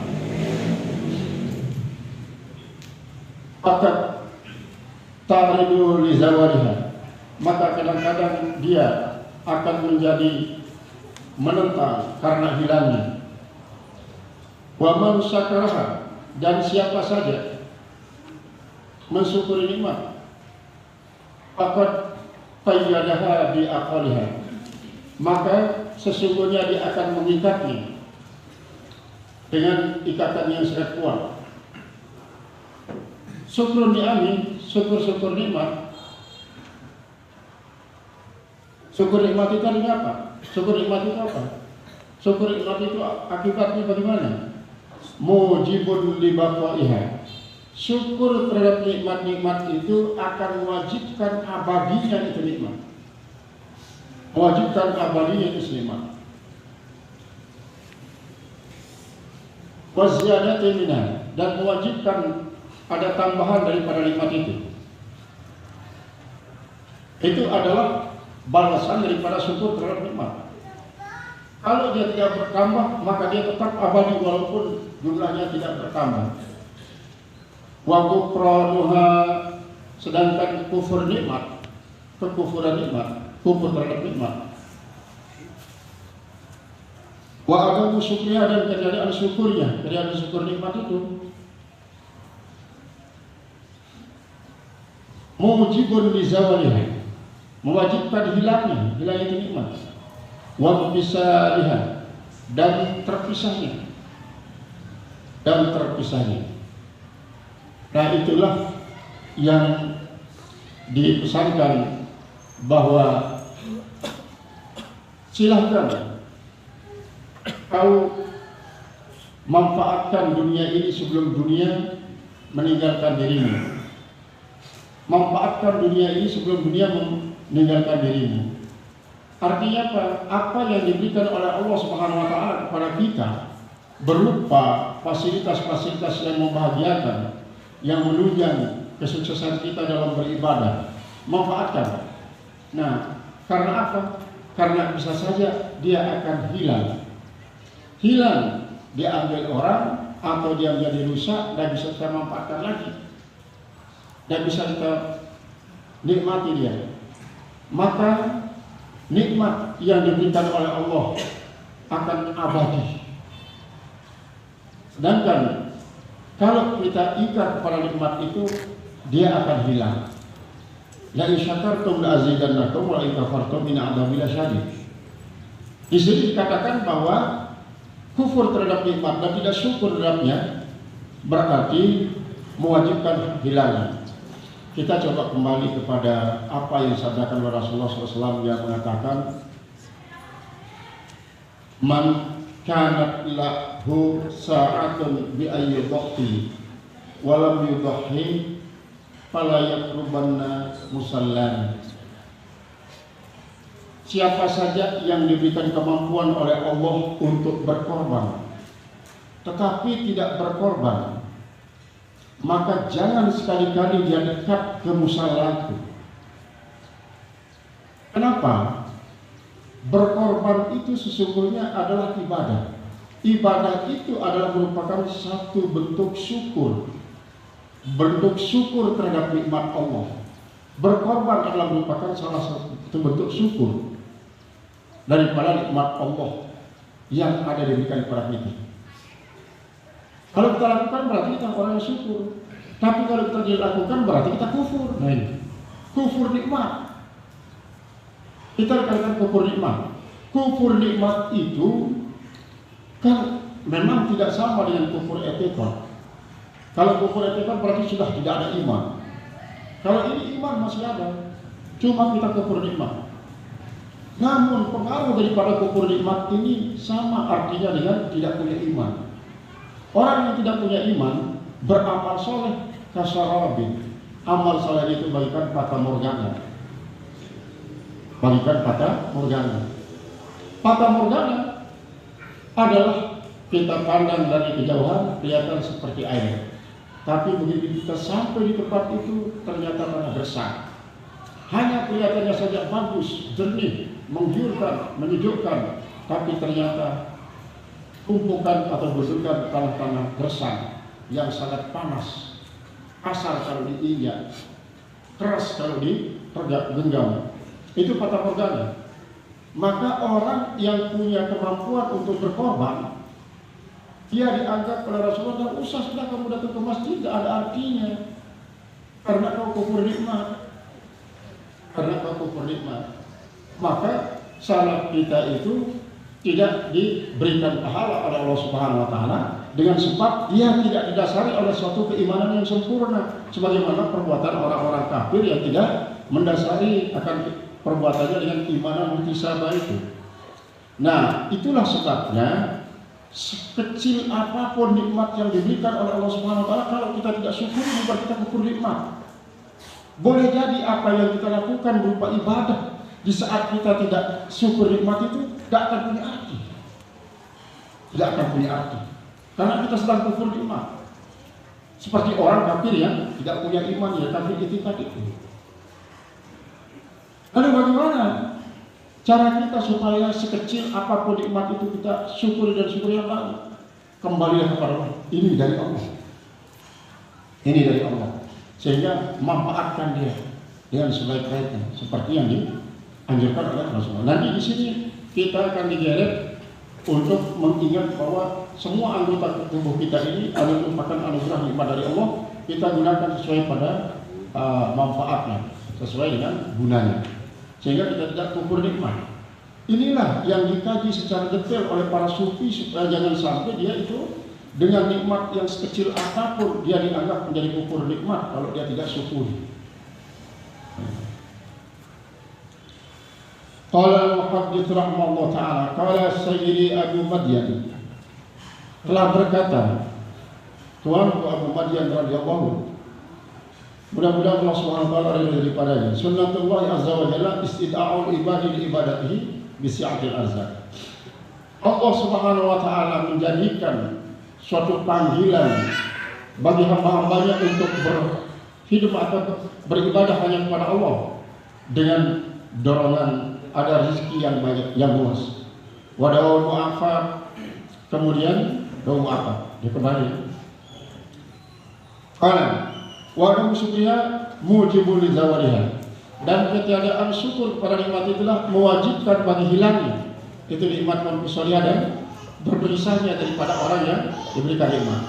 [SPEAKER 1] maka taridu li zawaliha, maka kadang-kadang dia akan menjadi menentang karena hilangnya. Wa man syakaraha, dan siapa saja mensyukuri nikmat, faqad qayyadaha bi aqaliha, maka sesungguhnya dia akan mengikatnya dengan ikatan yang sangat kuat. Syukur ni'ami, syukur nikmat. Syukur nikmat itu artinya apa? Syukur nikmat itu apa? Syukur nikmat itu akibatnya bagaimana? Mujibun li baqaiha. Syukur terhadap nikmat-nikmat itu akan mewajibkan abadinya itu nikmat. Mewajibkan abadinya itu nikmat. Wa ziyadati minha, dan mewajibkan ada tambahan daripada nikmat itu. Itu adalah balasan daripada syukur terhadap nikmat. Kalau dia tidak bertambah, maka dia tetap abadi walaupun jumlahnya tidak bertambah. Wa kufranuha, sedangkan kufur nikmat, kekufuran nikmat, kufur terhadap nikmat. Wa adamu syukriha, dan ketiadaan syukurnya, ketiadaan syukur nikmat itu mujibun li zawaliha, mewajibkan hilangnya itu nikmat. Wa bisaliha, dan terpisahnya. Nah, itulah yang dipesankan, bahwa silahkan kau manfaatkan dunia ini sebelum dunia meninggalkan dirimu. Manfaatkan dunia ini sebelum dunia meninggalkan dirimu. Artinya apa? Apa yang diberikan oleh Allah Subhanahu wa taala kepada kita berupa fasilitas-fasilitas yang membahagiakan, yang menunjang kesuksesan kita dalam beribadah, manfaatkan. Nah, karena apa? Karena bisa saja dia akan hilang, diambil orang, atau dia menjadi rusak dan bisa kita manfaatkan lagi, dan bisa kita nikmati dia. Maka nikmat yang diberikan oleh Allah akan abadi. Sedangkan kalau kita ingkar kepada nikmat itu, dia akan hilang. La in syakartum la azidannakum wa in kafartum inna 'adzabi lasyadid. Di sini dikatakan bahwa kufur terhadap nikmat dan tidak syukur terhadapnya berarti mewajibkan hilangnya. Kita coba kembali kepada apa yang disabdakan oleh Rasulullah SAW yang mengatakan, man kanat lahu sa'atun bi ayyi dhaqti wa lam yudhi fala yaqrubanna musallan. Siapa saja yang diberikan kemampuan oleh Allah untuk berkorban tetapi tidak berkorban, maka jangan sekali-kali dia dekat ke musallaku. Kenapa? Berkorban itu sesungguhnya adalah ibadah. Ibadah itu adalah merupakan satu bentuk syukur. Bentuk syukur terhadap nikmat Allah. Berkorban adalah merupakan salah satu bentuk syukur daripada nikmat Allah yang ada diberikan kepada kita. Kalau kita lakukan berarti kita orang yang syukur. Tapi kalau kita tidak lakukan berarti kita kufur. Nah, ini kufur nikmat. Kita katakan kufur nikmat. Kufur nikmat itu kan memang tidak sama dengan kufur etikot. Kalau kufur etikot berarti sudah tidak ada iman. Kalau ini iman masih ada, cuma kita kufur nikmat. Namun pengaruh daripada kufur nikmat ini sama artinya dengan tidak punya iman. Orang yang tidak punya iman beramal soleh kasarabin. Amal soleh itu bagikan fata morgana. Fata morgana adalah kita pandang dari kejauhan kelihatan seperti air. Tapi begitu kita sampai di tempat itu ternyata tanah gersang. Hanya kelihatannya saja bagus, jernih, menggiurkan, menyejukkan, tapi ternyata tumpukan atau bentukan tanah-tanah gersang yang sangat panas, kasar kalau diinjak, keras kalau digenggam. Itu fata morgana. Maka orang yang punya kemampuan untuk berkorban, dia dianggap oleh Rasulullah, tidak usah sudah kamu datang ke masjid, tidak ada artinya, karena kau kufur nikmat. Maka salat kita itu tidak diberikan pahala oleh Allah Subhanahu wa taala dengan sebab dia tidak didasari oleh suatu keimanan yang sempurna, sebagaimana perbuatan orang-orang kafir yang tidak mendasari akan perbuatannya dengan keimanan muhtisabah itu. Nah, itulah sebabnya sekecil apapun nikmat yang diberikan oleh Allah Subhanahu wa taala, kalau kita tidak syukur bukan kita kufur nikmat. Boleh jadi apa yang kita lakukan berupa ibadah di saat kita tidak syukur nikmat itu tidak akan punya arti. Tidak akan punya arti. Karena kita sedang kufur nikmat. Seperti orang kafir yang tidak punya iman, ya kafir itikat itu. Lalu bagaimana cara kita supaya sekecil apapun nikmat itu kita syukuri dan syukuri yang lain? Kembalilah kepada Allah. Ini dari Allah. Ini dari Allah. Sehingga manfaatkan dia. dengan sebaik-baiknya seperti yang dianjurkan oleh Rasulullah. Nanti di sini kita akan digeret untuk mengingat bahwa semua anggota tubuh kita ini adalah merupakan anugerah nikmat dari Allah. Kita gunakan sesuai pada manfaatnya, sesuai dengan gunanya, sehingga kita tidak kufur nikmat. Inilah yang dikaji secara detail oleh para sufi supaya jangan sampai dia itu dengan nikmat yang sekecil apapun dia dianggap menjadi kufur nikmat kalau dia tidak syukuri. Qala al-muhaddits rahimahullah ta'ala, qala Sayyidi Abu Madyan, telah berkata Tuanku Abu Madyan radhiyallahu, mudah-mudahan Allah Subhanahu wa taala ridha daripadanya. Sunnatullah azza wa jalla istida'ul ibadi li ibadatihi bi si'atil arzaq. Allah Subhanahu wa taala menjadikan suatu panggilan bagi hamba-hambanya untuk berhidup atau beribadah hanya kepada Allah dengan dorongan ada rezeki yang banyak, yang luas. Wadawul mu'afat, kemudian doa apa? Dia kembali. Qala wa syukriha mujibul lizawaliha, dan ketiadaan syukur kepada nikmat itulah mewajibkan bagi hilangnya itu nikmat manusia dan berpisahnya daripada orang yang diberikan nikmat.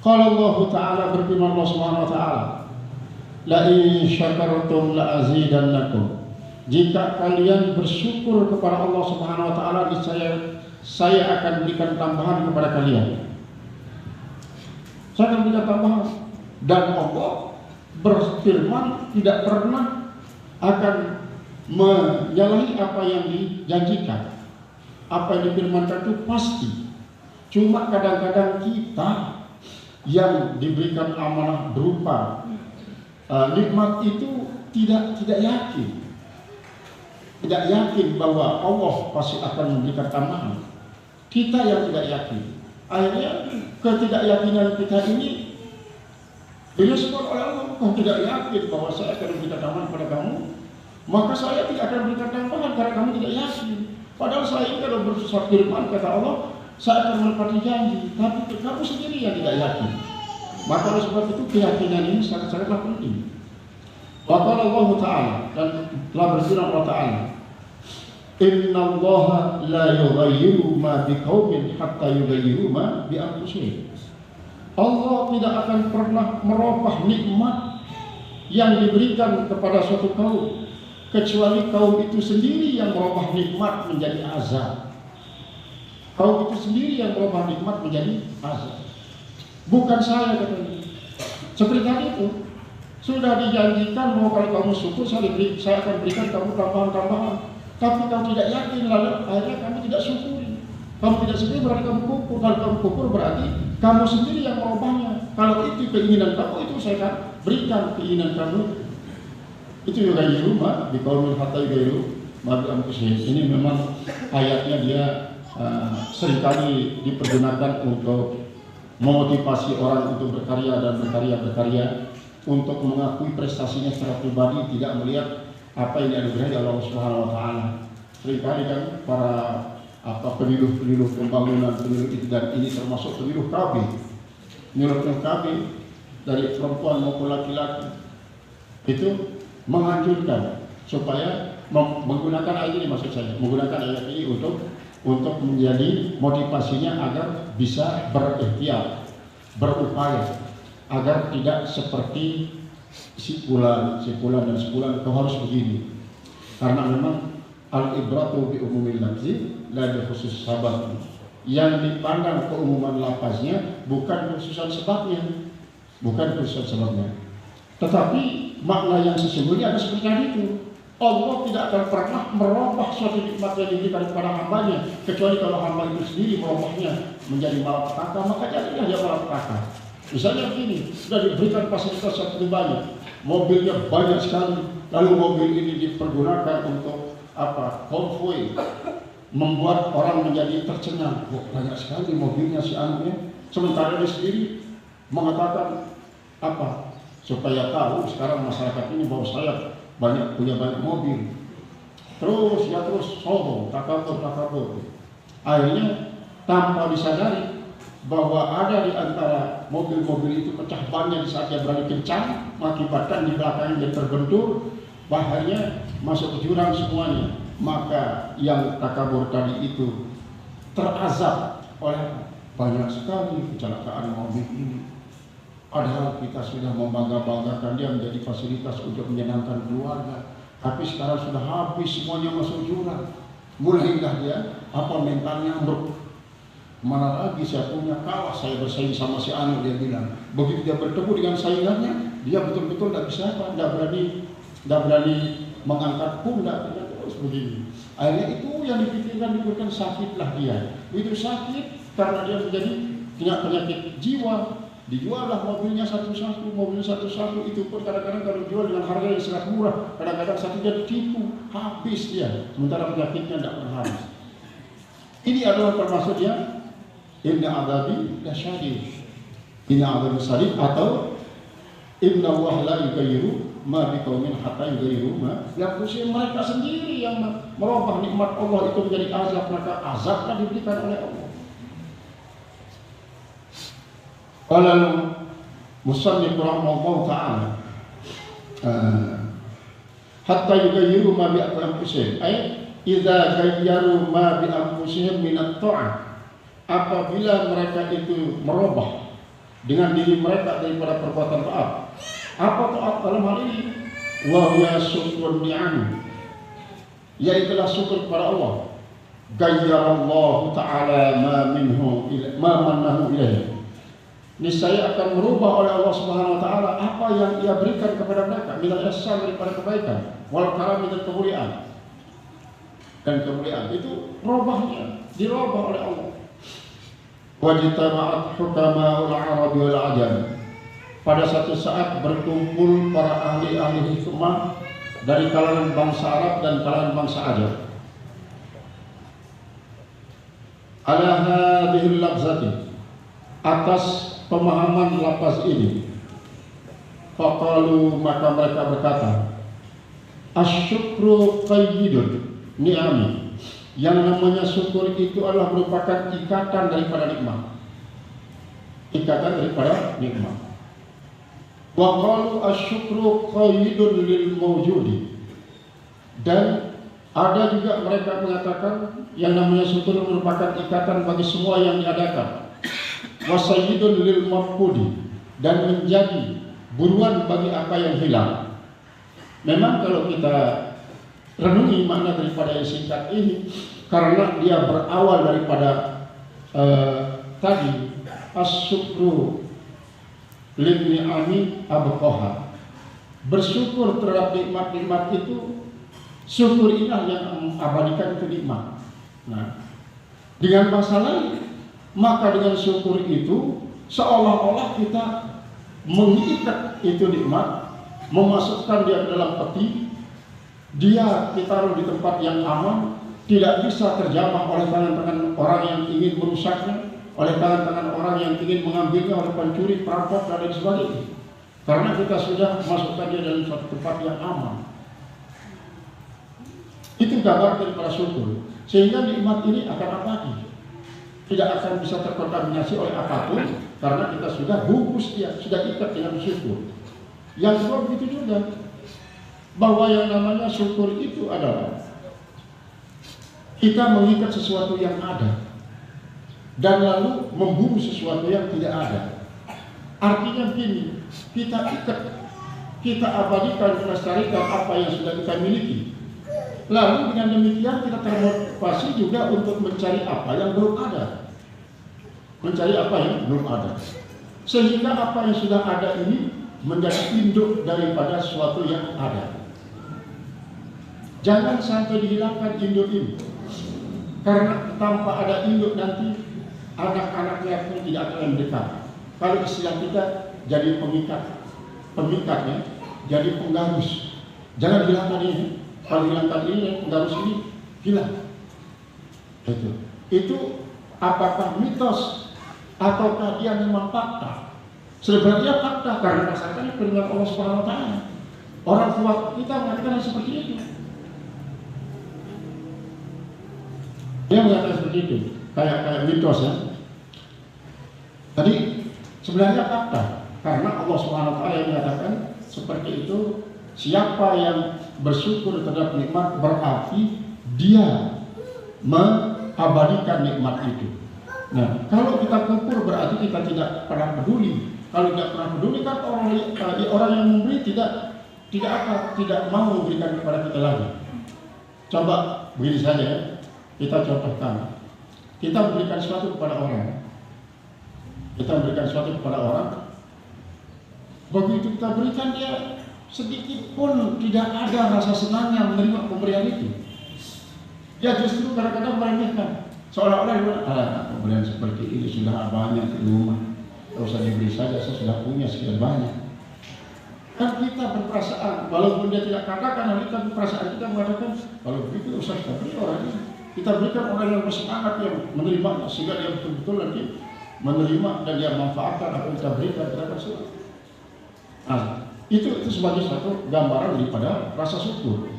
[SPEAKER 1] Qala Allah Ta'ala, berfirman Allah Subhanahu wa taala, la in syakartum la azidannakum, jika kalian bersyukur kepada Allah Subhanahu wa taala, saya akan berikan tambahan kepada kalian. Saya akan berikan tambahan. Dan Allah berfirman tidak pernah akan menyalahi apa yang dijanjikan. Apa yang difirmankan itu pasti. Cuma kadang-kadang kita yang diberikan amanah berupa nikmat itu tidak yakin. Tidak yakin bahwa Allah pasti akan memberikan tambahan. Kita yang tidak yakin. Akhirnya ketidakyakinan kita ini disebut oleh Allah. Kau tidak yakin bahwa saya akan memberikan tambahan kepada kamu, maka saya tidak akan memberikan tambahan karena kamu tidak yakin. Padahal saya ini kalau bersuara firman kata Allah, saya akan menepati janji, tapi kamu sendiri yang tidak yakin. Maka oleh sebab itu keyakinan ini sangat-sangatlah penting. Maka Allah Ta'ala, dan telah berfirman Allah Ta'ala, Inna Allah la yughayyiru ma biqaumin hatta yughayyiru ma bi anfusihim. Allah tidak akan pernah merubah nikmat yang diberikan kepada suatu kaum kecuali kaum itu sendiri yang merubah nikmat menjadi azab. Kaum itu sendiri yang merubah nikmat menjadi azab. Bukan saya, katanya. Seperti tadi itu sudah dijanjikan bahwa kalau kamu syukur saya akan berikan kamu tambahan-tambahan. Tapi kamu tidak yakin, lalu akhirnya kamu tidak syukuri. Kamu tidak syukuri berarti kamu kufur. Kalau kamu kufur berarti kamu sendiri yang merubahnya. Kalau itu keinginan kamu, itu saya akan berikan keinginan kamu. Itu yughayyiru ma biqaumin hatta yughayyiru ma bi anfusihim. Ini memang ayatnya dia seringkali dipergunakan untuk memotivasi orang untuk berkarya dan berkarya, untuk mengakui prestasinya secara pribadi, tidak melihat apa yang dianugerahi Allah Subhanahu wa taala. Seringkali kan para peniluh pembangunan, peniluh itu, dan ini termasuk peniluh KB. Peniluh KB dari perempuan maupun laki-laki itu menganjurkan supaya menggunakan ayat ini, maksud saya menggunakan ayat ini untuk menjadi motivasinya agar bisa berikhtiar, berupaya agar tidak seperti si fulan dan si fulan kau harus begini. Karena memang al-ibratu bi umumil lafzi la bi khusus sabab. Yang dipandang keumuman lafaznya bukan kekhususan sebabnya, tetapi makna yang sesungguhnya ada seperti itu. Allah tidak akan pernah merubah suatu nikmat yang diberikan kepada hambanya kecuali kalau hamba itu sendiri merubahnya menjadi malapetaka, maka jadilah dia malapetaka. Misalnya begini, sudah diberikan fasilitas yang banyak, mobilnya banyak sekali, lalu mobil ini dipergunakan untuk konvoi, membuat orang menjadi tercengang. Banyak sekali mobilnya si anunya, sementara dia sendiri mengatakan supaya tahu sekarang masyarakat ini bahwa saya punya banyak mobil. Terus sombong, takabur. Akhirnya tanpa disadari bahwa ada di antara mobil-mobil itu pecah bannya di saat dia berani kencang, mengakibatkan di belakangnya dia terbentur, bahaya masuk ke jurang semuanya. Maka yang takabur tadi itu terazab oleh banyak sekali kecelakaan mobil ini. Padahal kita sudah membangga-banggakan dia menjadi fasilitas untuk menyenangkan keluarga, tapi sekarang sudah habis semuanya masuk jurang. Mulailah dia mentalnya ambruk. Mana lagi saya punya kalah, saya bersaing sama si Anu, dia bilang. Begitu dia bertemu dengan saingannya, dia betul-betul tidak bisa tidak berani mengangkat pundak, terus begini. Akhirnya itu yang dipikirkan, diberikan sakitlah dia. Itu sakit karena dia menjadi penyakit jiwa. Dijuallah mobilnya satu-satu, itu pun kadang-kadang kalau dijual dengan harga yang sangat murah, kadang-kadang satu dia tipu, habis dia, sementara penyakitnya tidak pernah habis. Ini adalah termasuk dia inna adabi lasyadid, inna adabi sadid, atau inna Allah la yughayyiru ma biqaumin hatta yughayyiru ma bianfusihim. Mereka sendiri yang merubah nikmat Allah itu menjadi azab, maka azablah diberikan oleh Allah. Qala musannif rahimahullah ta'ala hatta yughayyiru ma bianfusihim, ay idza ghayyaru ma bianfusihim min at-ta'ah, apabila mereka itu merubah dengan diri mereka daripada perbuatan taat. Apa taat dalam hal ini? Wa huwa syukrun ni'am, yaitulah syukur kepada Allah. Ghayyarallahu ta'ala ma mannahu ilaihi, niscaya akan merubah oleh Allah Subhanahu wa taala apa yang Ia berikan kepada mereka, minal ihsan, daripada kebaikan, wal karam, dan kemuliaan. Dan kemuliaan itu robahnya dirubah oleh Allah. Wajtama'at hukama'ul Arabi wal Ajam, pada satu saat berkumpul para ahli-ahli hikmah dari kalangan bangsa Arab dan kalangan bangsa Ajam. Ala hadhil lafzati, atas pemahaman lafaz ini. Faqalu, maka mereka berkata, asyukru qayyidun ni'ami, yang namanya syukur itu adalah merupakan ikatan daripada nikmat. Ikatan daripada nikmat. Wa qalu asyukru qayyidun lil mawjudi, dan ada juga mereka mengatakan yang namanya syukur merupakan ikatan bagi semua yang diadakan. Wa sayyidun lil mafqudi, dan menjadi buruan bagi apa yang hilang. Memang kalau kita renungi makna daripada yang singkat ini, karena dia berawal daripada tadi as-syukru lin ni'ami abqaha, bersyukur terhadap nikmat-nikmat itu, syukur inilah yang mengabadikan itu nikmat. Nah, dengan bahasa lain, maka dengan syukur itu seolah-olah kita mengikat itu nikmat, memasukkan dia ke dalam peti. Dia ditaruh di tempat yang aman, tidak bisa terjamah oleh tangan-tangan orang yang ingin merusaknya, oleh tangan-tangan orang yang ingin mengambilnya, oleh pencuri, perampok, dan lain sebagainya. Karena kita sudah masukkan dia dalam suatu tempat yang aman. Itu gambar daripada syukur. Sehingga nikmat ini akan abadi, tidak akan bisa terkontaminasi oleh apapun, karena kita sudah bungkus dia, sudah ikat dengan syukur. Yang kedua begitu juga, bahwa yang namanya syukur itu adalah kita mengikat sesuatu yang ada dan lalu memburu sesuatu yang tidak ada. Artinya begini, kita ikat, kita abadikan, melestarikan apa yang sudah kita miliki. Lalu dengan demikian kita termotivasi juga untuk mencari apa yang belum ada, mencari apa yang belum ada, sehingga apa yang sudah ada ini menjadi induk daripada sesuatu yang ada. Jangan sampai dihilangkan induk ini, karena tanpa ada induk nanti anak-anaknya pun tidak akan mendekat. Kalau istilah kita jadi pemikatnya jadi penggarus. Jangan hilangkan ini. Kalau hilangkan ini, penggarus ini hilang. Itu apakah mitos ataukah dia memang fakta? Sebenarnya fakta, karena dasarnya firman Allah Subhanahu wa taala. Orang tua kita mengatakan seperti itu. Dia mengatakan seperti itu, kayak mitos ya. Tadi sebenarnya fakta, karena Allah Subhanahu wa taala yang menyatakan seperti itu, siapa yang bersyukur terhadap nikmat berarti dia mengabadikan nikmat itu. Nah, kalau kita kufur berarti kita tidak pernah peduli. Kalau tidak pernah peduli kan orang yang memberi tidak mau memberikan kepada kita lagi. Coba begini saja ya, kita contohkan. Kita memberikan sesuatu kepada orang. Begitu kita berikan, dia sedikit pun tidak ada rasa senangnya menerima pemberian itu. Dia justru kadang-kadang meremehkan, seolah-olah pemberian seperti ini sudah banyak di rumah, tidak usah diberi saja, saya sudah punya sekian banyak. Kan kita berperasaan, walaupun dia tidak katakan hal itu, perasaan kita mengatakan kalau begitu usah kita beri orang ini. Kita berikan orang yang bersemangat, yang menerima, sehingga dia betul-betul nanti menerima dan dia manfaatkan apa yang kita berikan kepada kita. Nah, itu sebagai satu gambaran daripada rasa syukur.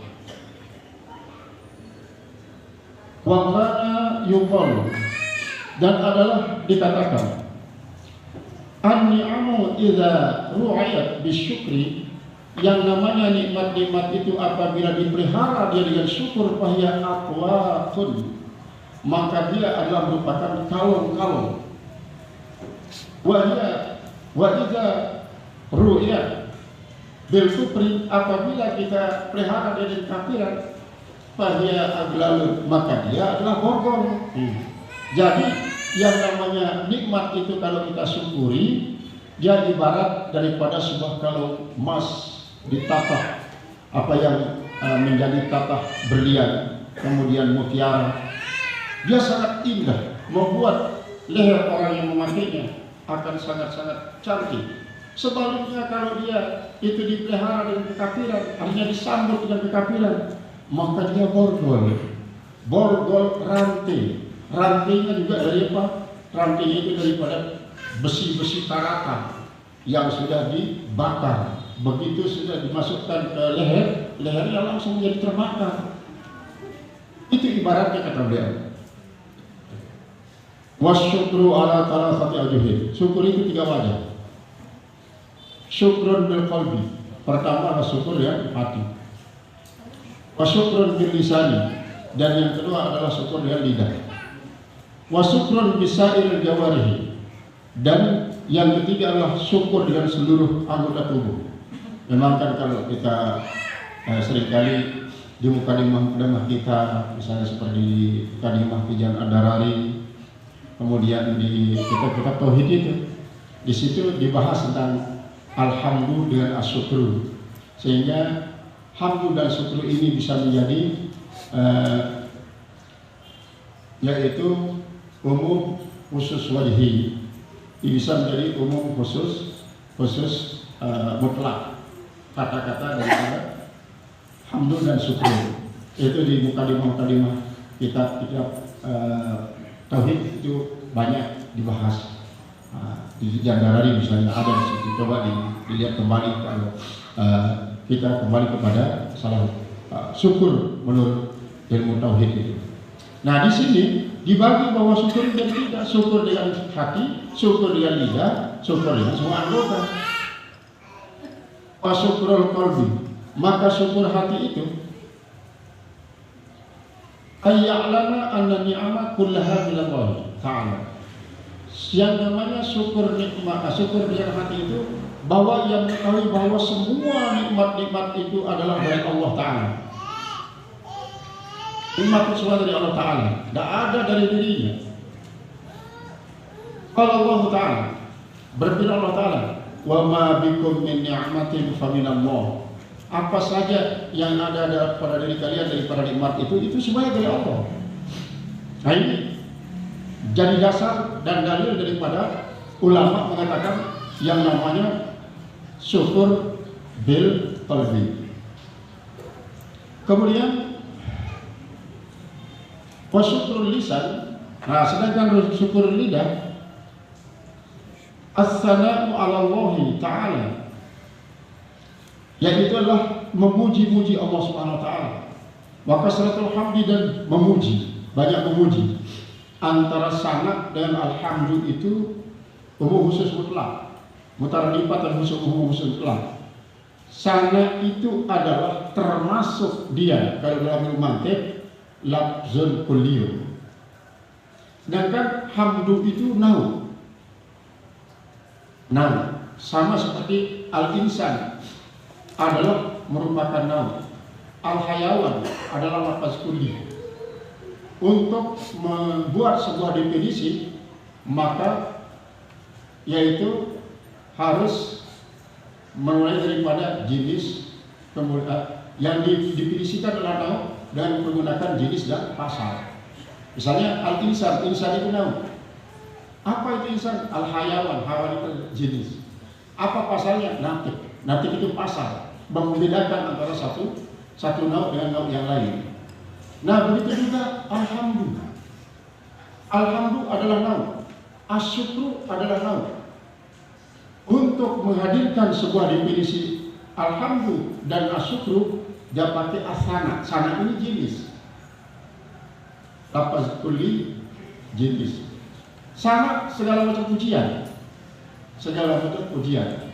[SPEAKER 1] Wa kana yuqal, dan adalah dikatakan an-ni'amu idza ru'ayat bisyukri, yang namanya nikmat-nikmat itu apabila dipelihara dia dengan syukur, fahiya aqwatun, maka dia adalah merupakan kalung-kalung. Wa idza ru'yat bil kufri, apabila kita pelihara dia dengan kafiran, fahiya aglalun, maka dia adalah borgol. Jadi yang namanya nikmat itu kalau kita syukuri, dia ibarat daripada sebuah kalung emas ditata, apa yang menjadi tatah berlian, kemudian mutiara. Dia sangat indah, membuat leher orang yang memakainya akan sangat-sangat cantik. Sebaliknya kalau dia itu dipelihara dengan kekafiran, artinya disambut dengan kekafiran, maka dia borgol rantai. Rantainya juga dari apa? Rantainya itu daripada besi-besi karatan yang sudah dibakar. Begitu sudah dimasukkan ke lehernya langsung menjadi terbakar. Itu ibaratnya, kata beliau. Wasyukru ala thalathati awjuhin. Syukur itu 3 wajah. Syukrun bil qalbi. Pertama adalah syukur yang hati. Wasyukrun bil lisani. Dan yang kedua adalah syukur dengan lidah. Wasyukrun bisairil jawarihi. Dan yang ketiga adalah syukur dengan seluruh anggota tubuh. Memang kan kalau kita seringkali di mukadimah kita, misalnya seperti di mukadimah Pijan Ad-Darari, kemudian di kitab-kitab tauhid itu, di situ dibahas tentang alhamdu dengan asyukru, sehingga hamdu dan syukru ini bisa menjadi yaitu umum khusus wajhi, bisa menjadi umum khusus mutlak. Kata-kata daripada hamdu dan syukur itu di mukadimah kitab-kitab tauhid itu banyak dibahas. Di Jandarari misalnya ada di situ. Coba dilihat kembali kalau kita kembali kepada salah syukur menurut ilmu tauhid itu. Nah, di sini dibagi bahwa syukur menjadi 3, syukur dengan hati, syukur dengan lidah, syukur dengan semua anggota. Syukurul qalbi, maka syukur hati itu ayya'lama anna ni'ama kullaha minallah ta'ala. Yang namanya syukur nikmat, syukur dengan hati itu bahwa yang mengetahui bahwa semua nikmat-nikmat itu adalah dari Allah Ta'ala. Nikmat itu semua dari Allah Ta'ala, tidak ada dari dirinya. Kalau Allah Ta'ala, berfirman Allah Ta'ala, wa ma bikum min ni'matin faminallah. Apa saja yang ada pada diri kalian daripada nikmat itu semuanya dari Allah. Nah, ini jadi dasar dan dalil daripada ulama mengatakan yang namanya syukur bil qalbi. Kemudian wa syukrul lisan. Nah, sedangkan syukur lidah as-sana'u 'ala Allah Ta'ala, yaitu adalah memuji-muji Allah Subhanahu wa taala. Maka salatul hamdi dan memuji, banyak memuji. Antara sana dan alhamdu itu umum khusus mutlak, mutaradipat dan khusus umum khusus mutlak. Sana itu adalah termasuk dia kalau dalam ilmu mantiq lafzul kulliyun. Sedangkan hamdu itu nau sama seperti al-insan adalah merupakan nau, al-hayawan adalah lafaz kulli. Untuk membuat sebuah definisi maka yaitu harus mulai daripada jenis, kemudian yang didefinisikan adalah nau dan menggunakan jenis dan pasal. Misalnya al-insan, insan itu nau. Apa itu insan? Al-hayawan, hayawan itu jenis. Apa pasalnya? Natik. Natik itu pasal, membedakan antara satu nau dengan nau yang lain. Nah, begitu juga alhamdu. Alhamdu adalah nau, asyukru adalah nau. Untuk menghadirkan sebuah definisi alhamdu dan asyukru, dia pakai asana. Sana ini jenis. Lafaz kulli jenis. Sama segala macam pujian. Segala macam pujian.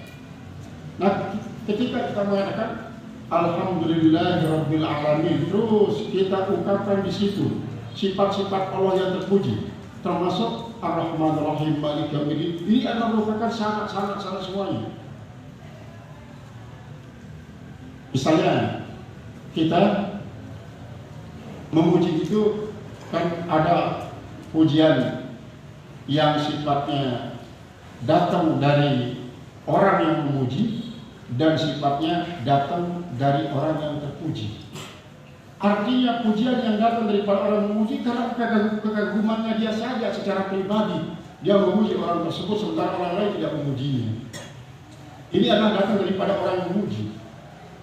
[SPEAKER 1] Nah, ketika kita mengatakan alhamdulillahirabbil alamin, terus kita ungkapkan di situ sifat-sifat Allah yang terpuji, termasuk Ar-Rahmanir Rahim, Maliki Yaumiddin. Ini adalah merupakan sangat semuanya. Misalnya kita memuji itu kan ada pujian yang sifatnya datang dari orang yang memuji dan sifatnya datang dari orang yang terpuji. Artinya pujian yang datang daripada orang memuji karena kekagumannya dia saja secara pribadi, dia memuji orang tersebut sementara orang lain tidak memujinya. Ini adalah datang daripada orang yang memuji.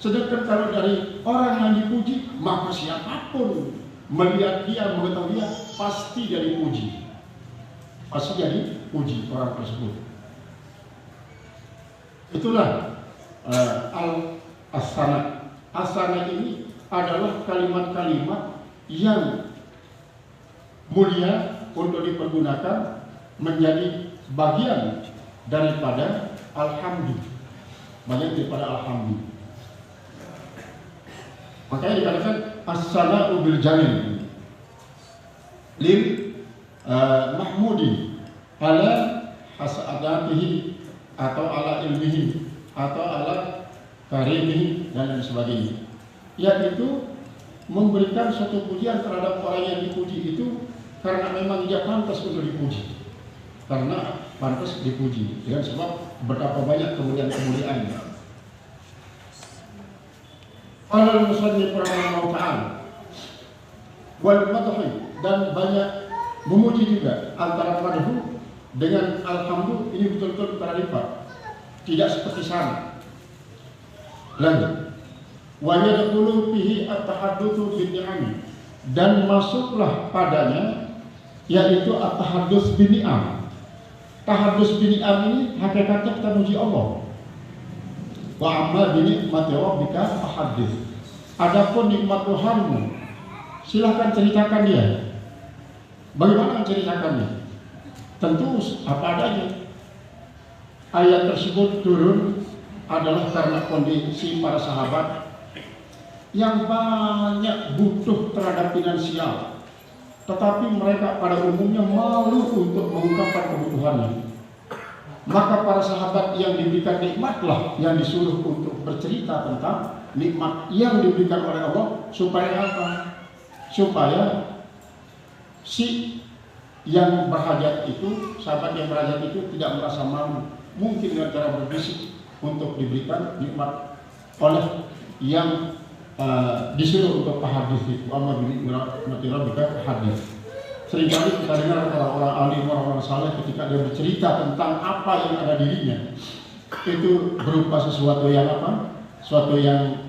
[SPEAKER 1] Sedangkan kalau dari orang yang dipuji, maka siapapun melihat dia, mengetahui dia, pasti dia dipuji. Pasti jadi puji orang tersebut. Itulah al-asana. Asana ini adalah kalimat-kalimat yang mulia untuk dipergunakan menjadi bagian daripada alhamdu. Bagian daripada alhamdu. Makanya dikatakan as-sana'u bil jamil lil mahmudi ala hasadatihi atau ala ilmihi atau ala karimihi dan lain sebagainya, yaitu memberikan suatu pujian terhadap orang yang dipuji itu karena memang dia pantas untuk dipuji, karena pantas dipuji dengan sebab betapa banyak kemuliaan-kemuliaannya. Qala al-musannif rahimahullah ta'ala wal madhi, dan banyak memuji juga. Antara madhu dengan alhamdu ini betul-betul berlipat, tidak seperti sana. Lanjut, wa yadkhulu fihi at-tahaddutsu bin ni'am, dan masuklah padanya yaitu at-tahaddus bin ni'am. Tahaddus bin ni'am ini hakikatnya kita muji Allah. Wa amma bi ni'mati rabbika fahaddits. Adapun nikmat Tuhanmu, silahkan ceritakan dia. Bagaimana menceritakannya? Tentu apa adanya. Ayat tersebut turun adalah karena kondisi para sahabat yang banyak butuh terhadap finansial, tetapi mereka pada umumnya malu untuk mengungkapkan kebutuhannya. Maka para sahabat yang diberikan nikmatlah yang disuruh untuk bercerita tentang nikmat yang diberikan oleh Allah. Supaya apa? Supaya si yang berhajat itu, sahabat yang berhajat itu tidak merasa malu, mungkin dengan cara berbisik untuk diberikan nikmat oleh yang disuruh untuk hadis itu. Amma bi ni'mati rabbika hadis. Seringkali kita dengar orang-orang alim, orang-orang saleh ketika dia bercerita tentang apa yang ada dirinya, itu berupa sesuatu yang apa? Sesuatu yang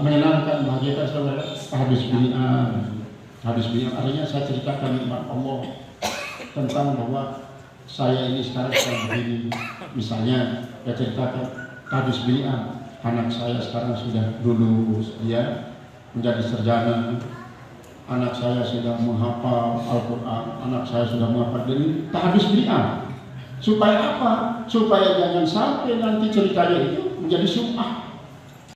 [SPEAKER 1] menyenangkan, bahagiakan. Saudara, hadis bini'an. Hadis bini'an artinya saya ceritakan nikmat Allah, tentang bahwa saya ini sekarang sedang begini. Misalnya saya ceritakan hadis bini'an, anak saya sekarang sudah lulus, dia menjadi sarjana. Anak saya sudah menghafal Al-Quran, anak saya sudah menghafal. Dari tahdis bini'an, Supaya apa? Supaya jangan sampai nanti ceritanya itu menjadi sum'ah.